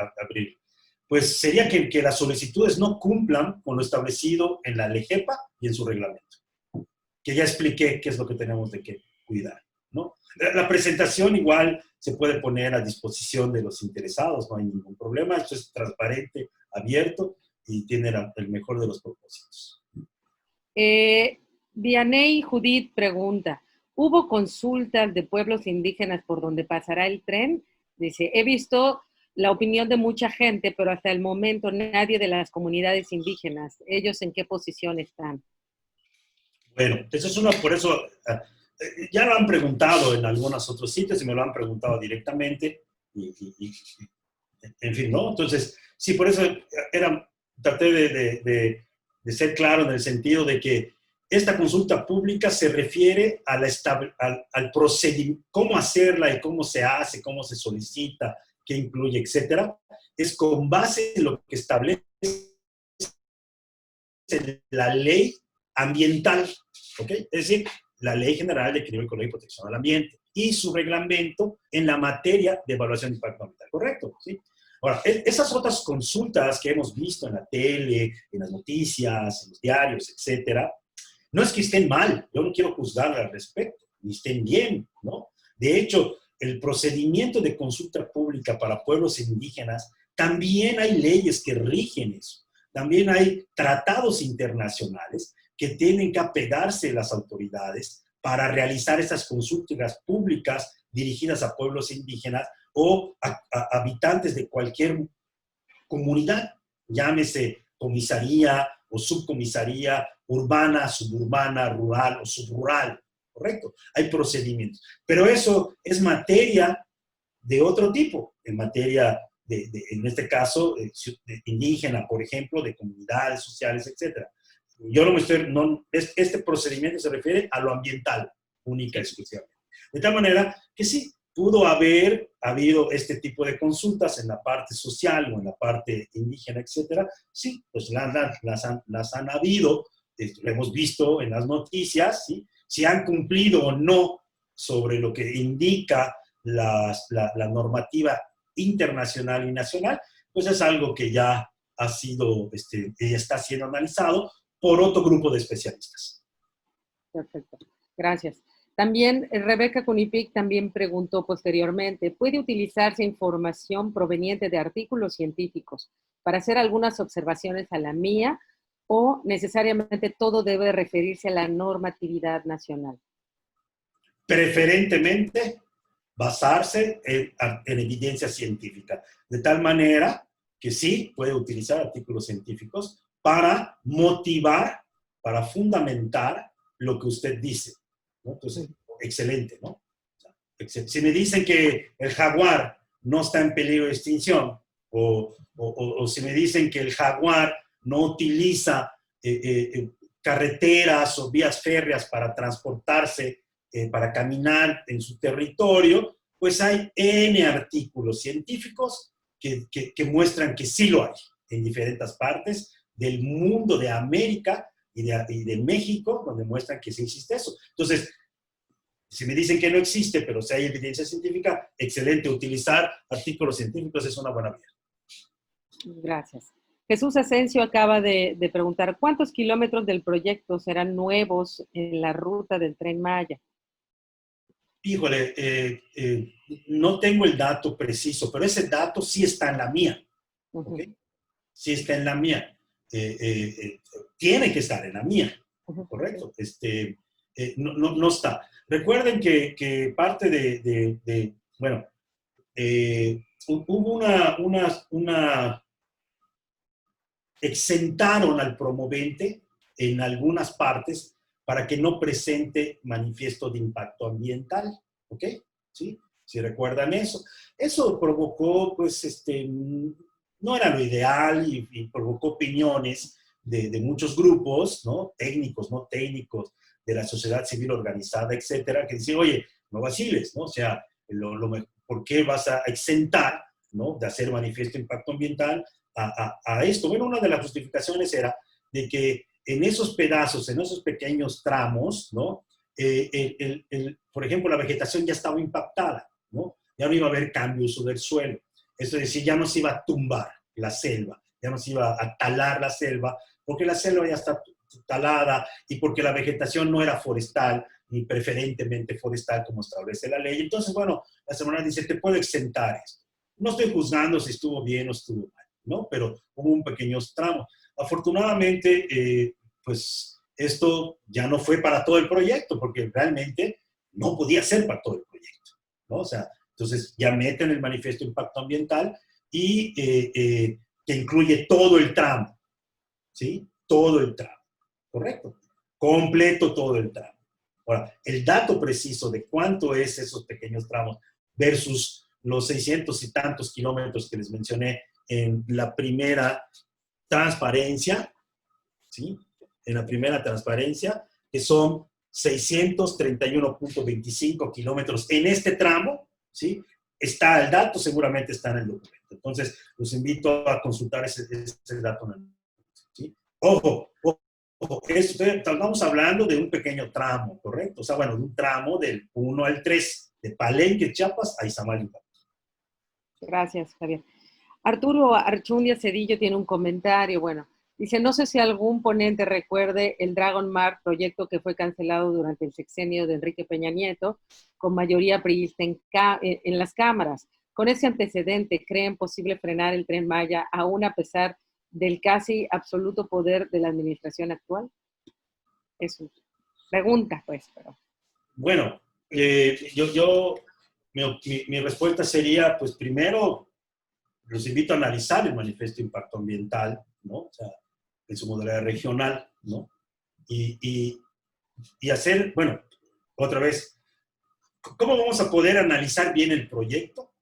Pues sería que las solicitudes no cumplan con lo establecido en la LEGEPA y en su reglamento, que ya expliqué qué es lo que tenemos de que cuidar. ¿no? La presentación igual se puede poner a disposición de los interesados, no hay ningún problema. Esto es transparente, abierto y tiene el mejor de los propósitos. Vianey Judith pregunta, ¿hubo consultas de pueblos indígenas por donde pasará el tren? Dice, he visto la opinión de mucha gente, pero hasta el momento nadie de las comunidades indígenas. ¿Ellos en qué posición están? Bueno, eso es por eso, ya lo han preguntado en algunos otros sitios y me lo han preguntado directamente, en fin, ¿no? Entonces, sí, por eso traté de ser claro en el sentido de que esta consulta pública se refiere al procedimiento, cómo hacerla y cómo se hace, cómo se solicita, qué incluye, etcétera. Es con base en lo que establece la ley ambiental, ¿ok? Es decir, la Ley General de Equilibrio Ecológico y Protección al Ambiente y su reglamento en la materia de evaluación de impacto ambiental, ¿correcto? ¿Sí? Ahora, esas otras consultas que hemos visto en la tele, en las noticias, en los diarios, etcétera, no es que estén mal, yo no quiero juzgar al respecto, ni estén bien, ¿no? De hecho, el procedimiento de consulta pública para pueblos indígenas, también hay leyes que rigen eso. También hay tratados internacionales que tienen que apegarse las autoridades para realizar esas consultas públicas dirigidas a pueblos indígenas o a habitantes de cualquier comunidad, llámese comisaría o subcomisaría, urbana, suburbana, rural o subrural, ¿correcto? Hay procedimientos. Pero eso es materia de otro tipo, en materia en este caso, de indígena, por ejemplo, de comunidades sociales, etc. Yo este procedimiento se refiere a lo ambiental, única y exclusivamente. De tal manera que sí, pudo haber habido este tipo de consultas en la parte social o en la parte indígena, etc. Sí, pues las han habido, lo hemos visto en las noticias, ¿sí? Si han cumplido o no sobre lo que indica la normativa internacional y nacional, pues es algo que ya ha sido, ya está siendo analizado por otro grupo de especialistas. Perfecto, gracias. También Rebeca Cunipic también preguntó posteriormente, ¿puede utilizarse información proveniente de artículos científicos para hacer algunas observaciones a la mía o necesariamente todo debe referirse a la normatividad nacional? Preferentemente basarse en evidencia científica, de tal manera que sí puede utilizar artículos científicos para motivar, para fundamentar lo que usted dice, ¿no? Entonces, excelente, ¿no? Si me dicen que el jaguar no está en peligro de extinción, o si me dicen que el jaguar no utiliza carreteras o vías férreas para transportarse, para caminar en su territorio, pues hay N artículos científicos que muestran que sí lo hay en diferentes partes del mundo, de América y de México, donde muestran que sí existe eso. Entonces, si me dicen que no existe, pero si hay evidencia científica, excelente. Utilizar artículos científicos es una buena vía. Gracias. Jesús Asensio acaba de preguntar, ¿cuántos kilómetros del proyecto serán nuevos en la ruta del Tren Maya? Híjole, no tengo el dato preciso, pero ese dato sí está en la mía. ¿Okay? Sí está en la mía. Tiene que estar en la mía, ¿correcto? No está. Recuerden que parte bueno, hubo exentaron al promovente en algunas partes para que no presente manifiesto de impacto ambiental, ¿ok? ¿Sí? Si recuerdan eso. Eso provocó, pues, no era lo ideal y provocó opiniones de muchos grupos, ¿no? Técnicos, no técnicos, de la sociedad civil organizada, etcétera, que decían, oye, no vaciles, ¿no? O sea, ¿por qué vas a exentar, ¿no? De hacer manifiesto de impacto ambiental a esto? Bueno, una de las justificaciones era de que en esos pedazos, en esos pequeños tramos, ¿no? Por ejemplo, la vegetación ya estaba impactada, ¿no? Ya no iba a haber cambio de uso del suelo. Es decir, ya no se iba a tumbar la selva, ya no se iba a talar la selva, porque la selva ya está talada y porque la vegetación no era forestal, y preferentemente forestal como establece la ley. Entonces, bueno, la Semarnat dice, te puedo exentar esto. No estoy juzgando si estuvo bien o estuvo mal, ¿no? Pero hubo un pequeño tramo. Afortunadamente, pues esto ya no fue para todo el proyecto, porque realmente no podía ser para todo el proyecto, ¿no? O sea, entonces ya meten el manifiesto de impacto ambiental y que incluye todo el tramo, ¿sí? Todo el tramo, ¿correcto? Completo todo el tramo. Ahora, el dato preciso de cuánto es esos pequeños tramos versus los 600 y tantos kilómetros que les mencioné en la primera transparencia, ¿sí? En la primera transparencia, que son 631.25 kilómetros en este tramo, ¿sí? Está el dato, seguramente está en el documento. Entonces, los invito a consultar ese dato. ¿Sí? Ojo, estamos hablando de un pequeño tramo, ¿correcto? O sea, bueno, de un tramo del 1 al 3, de Palenque, Chiapas, a Izamal. Gracias, Javier. Arturo Archundia Cedillo tiene un comentario, bueno, dice, no sé si algún ponente recuerde el Dragon Mar, proyecto que fue cancelado durante el sexenio de Enrique Peña Nieto, con mayoría priista en las cámaras. Con ese antecedente, ¿creen posible frenar el Tren Maya aún a pesar del casi absoluto poder de la administración actual? Es su pregunta, pues. Pero... Bueno, mi respuesta sería, pues primero, los invito a analizar el manifiesto de impacto ambiental, ¿no? O sea, en su modalidad regional, ¿no? Y hacer, bueno, otra vez, ¿cómo vamos a poder analizar bien el proyecto?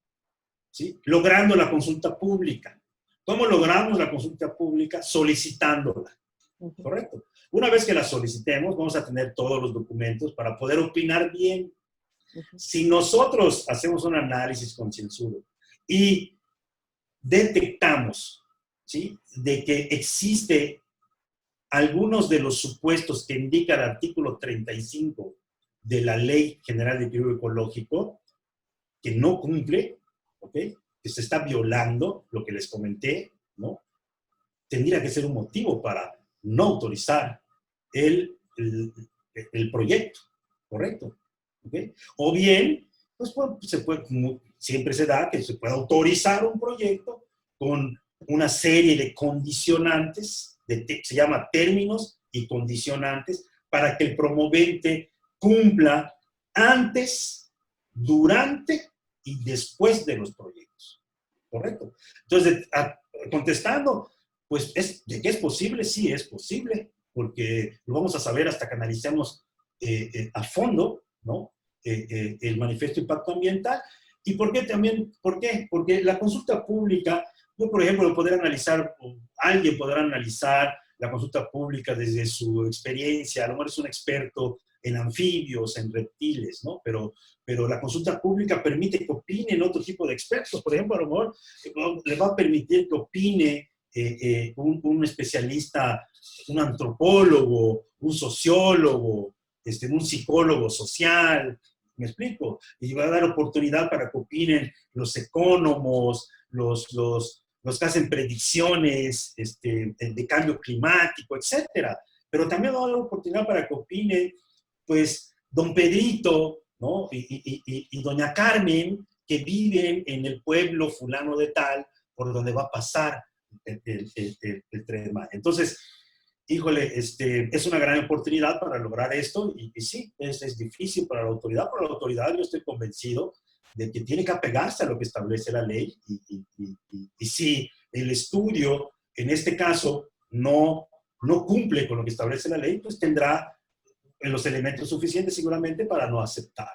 ¿Sí? Logrando la consulta pública. ¿Cómo logramos la consulta pública? Solicitándola, ¿correcto? Una vez que la solicitemos, vamos a tener todos los documentos para poder opinar bien. Si nosotros hacemos un análisis concienzudo y detectamos, ¿sí?, de que existe algunos de los supuestos que indica el artículo 35 de la Ley General de Equilibrio Ecológico, que no cumple, ¿ok?, que se está violando lo que les comenté, ¿no?, tendría que ser un motivo para no autorizar el proyecto, ¿correcto? ¿Okay? O bien, pues se puede, siempre se da que se puede autorizar un proyecto con una serie de condicionantes, se llama términos y condicionantes, para que el promovente cumpla antes, durante y después de los proyectos, ¿correcto? Entonces, contestando, pues, ¿de qué es posible? Sí, es posible, porque lo vamos a saber hasta que analicemos a fondo, ¿no?, el manifiesto de impacto ambiental. ¿Y por qué también? ¿Por qué? Porque la consulta pública, yo, por ejemplo, alguien podrá analizar la consulta pública desde su experiencia, a lo mejor es un experto en anfibios, en reptiles, ¿no? Pero la consulta pública permite que opinen otro tipo de expertos. Por ejemplo, a lo mejor le va a permitir que opine un especialista, un antropólogo, un sociólogo, un psicólogo social, ¿me explico? Y va a dar oportunidad para que opinen los ecónomos, los que hacen predicciones de cambio climático, etcétera. Pero también va a dar oportunidad para que opine, pues, don Pedrito, ¿no?, y doña Carmen, que viven en el pueblo fulano de tal, por donde va a pasar el Tren Maya. Entonces, híjole, es una gran oportunidad para lograr esto y sí, es difícil para la autoridad. Para la autoridad yo estoy convencido de que tiene que apegarse a lo que establece la ley y si el estudio, en este caso, no cumple con lo que establece la ley, pues tendrá los elementos suficientes seguramente para no aceptar,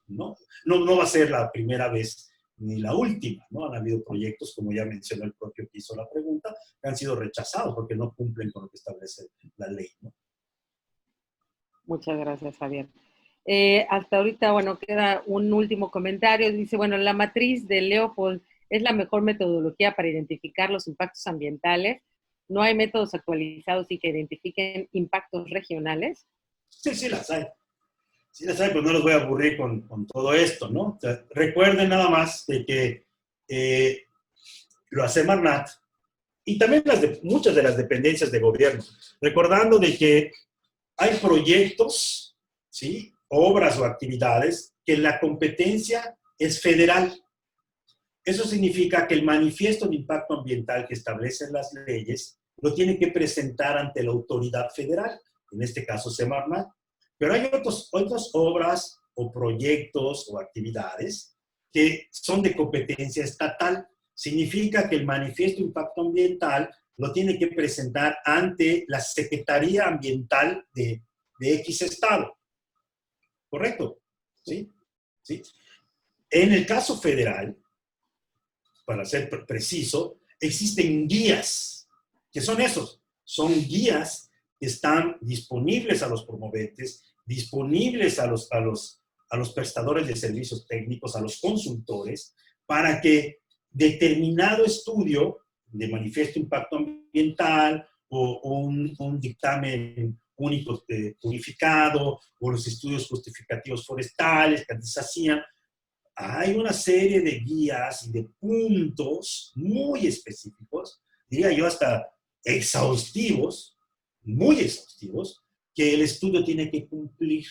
¿no? No va a ser la primera vez ni la última, ¿no? Han habido proyectos, como ya mencionó el propio que hizo la pregunta, que han sido rechazados porque no cumplen con lo que establece la ley, ¿no? Muchas gracias, Javier. Hasta ahorita, bueno, queda un último comentario. Dice, bueno, la matriz de Leopold es la mejor metodología para identificar los impactos ambientales. ¿No hay métodos actualizados y que identifiquen impactos regionales? Sí, las hay. Sí las hay, pues no los voy a aburrir con todo esto, ¿no? O sea, recuerden nada más de que lo hace Semarnat y también muchas de las dependencias de gobierno, recordando de que hay proyectos, ¿sí?, obras o actividades que la competencia es federal. Eso significa que el manifiesto de impacto ambiental que establecen las leyes lo tiene que presentar ante la autoridad federal, en este caso Semarnat. Pero hay otras obras o proyectos o actividades que son de competencia estatal. Significa que el manifiesto de impacto ambiental lo tiene que presentar ante la Secretaría Ambiental de X estado. ¿Correcto? ¿Sí? ¿Sí? En el caso federal, para ser preciso, existen guías. ¿Qué son esos? Son guías que están disponibles a los promoventes, disponibles a los prestadores de servicios técnicos, a los consultores, para que determinado estudio de manifiesto de impacto ambiental o un dictamen único unificado o los estudios justificativos forestales que antes se hacían, hay una serie de guías y de puntos muy específicos, diría yo hasta exhaustivos, muy exhaustivos, que el estudio tiene que cumplir.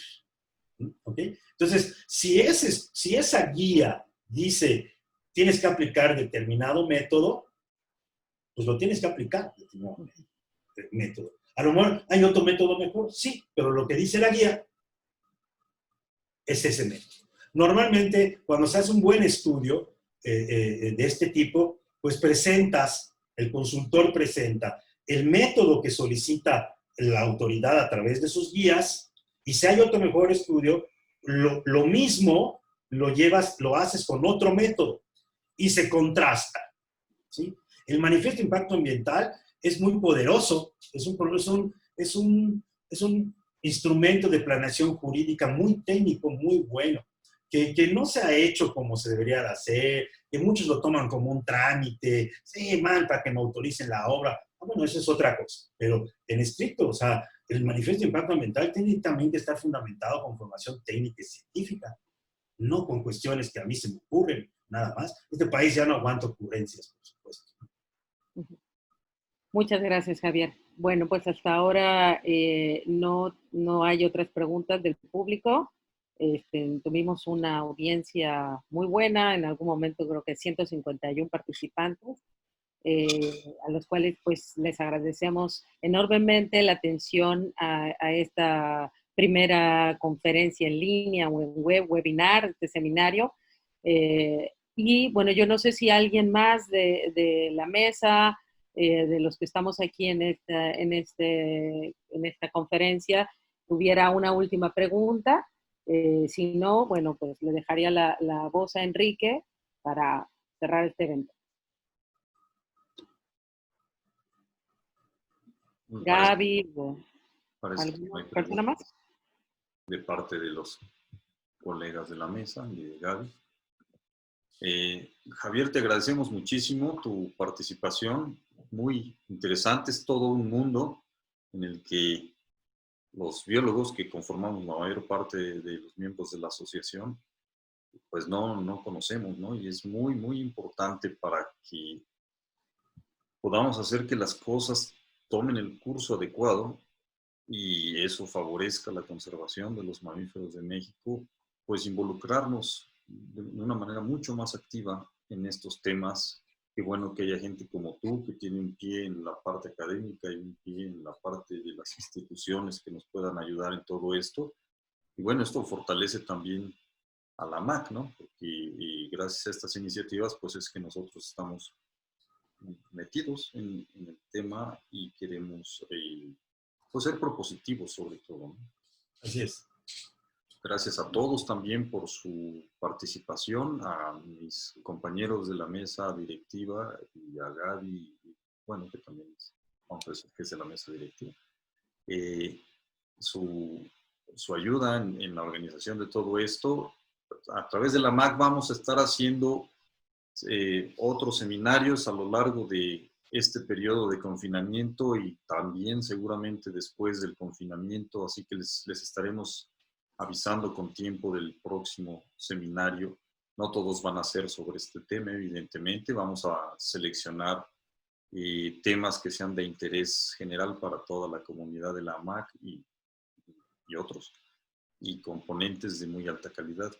¿Ok? Entonces, si esa guía dice tienes que aplicar determinado método, pues lo tienes que aplicar, determinado método. A lo mejor hay otro método mejor, sí, pero lo que dice la guía es ese método. Normalmente, cuando se hace un buen estudio de este tipo, pues el consultor presenta el método que solicita la autoridad a través de sus guías, y si hay otro mejor estudio, lo mismo lo haces con otro método y se contrasta, ¿sí? El manifiesto de impacto ambiental es muy poderoso, es un instrumento de planeación jurídica muy técnico, muy bueno, que no se ha hecho como se debería de hacer, que muchos lo toman como un trámite, sí, man, para que me autoricen la obra. Bueno, eso es otra cosa, pero en estricto, o sea, el manifiesto de impacto ambiental tiene también que estar fundamentado con formación técnica y científica, no con cuestiones que a mí se me ocurren, nada más. Este país ya no aguanta ocurrencias, por supuesto. Muchas gracias, Javier. Bueno, pues hasta ahora no hay otras preguntas del público. Tuvimos una audiencia muy buena, en algún momento creo que 151 participantes, a los cuales pues les agradecemos enormemente la atención a esta primera conferencia en línea o en webinar, este seminario. Y bueno, yo no sé si alguien más de la mesa, de los que estamos aquí en esta conferencia, tuviera una última pregunta. Si no, bueno, pues le dejaría la voz a Enrique para cerrar este evento. Gaby o alguna persona más. De parte de los colegas de la mesa y de Gaby. Javier, te agradecemos muchísimo tu participación, muy interesante, es todo un mundo en el que los biólogos que conformamos la mayor parte de los miembros de la asociación, pues no conocemos, ¿no? Y es muy, muy importante para que podamos hacer que las cosas tomen el curso adecuado y eso favorezca la conservación de los mamíferos de México, pues involucrarnos de una manera mucho más activa en estos temas. Qué bueno que haya gente como tú que tiene un pie en la parte académica y un pie en la parte de las instituciones que nos puedan ayudar en todo esto. Y bueno, esto fortalece también a la MAC, ¿no? Y gracias a estas iniciativas, pues es que nosotros estamos metidos en el tema y queremos pues ser propositivos sobre todo, ¿no? Así es. Gracias a todos también por su participación, a mis compañeros de la mesa directiva y a Gaby, bueno, que también es de la mesa directiva. Su ayuda en la organización de todo esto. A través de la MAC vamos a estar haciendo otros seminarios a lo largo de este periodo de confinamiento y también seguramente después del confinamiento, así que les estaremos avisando con tiempo del próximo seminario. No todos van a ser sobre este tema, evidentemente. Vamos a seleccionar temas que sean de interés general para toda la comunidad de la AMAC y otros. y componentes de muy alta calidad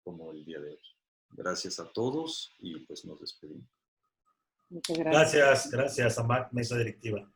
como el día de hoy. Gracias a todos y pues nos despedimos. Muchas gracias. Gracias a Mac, mesa directiva.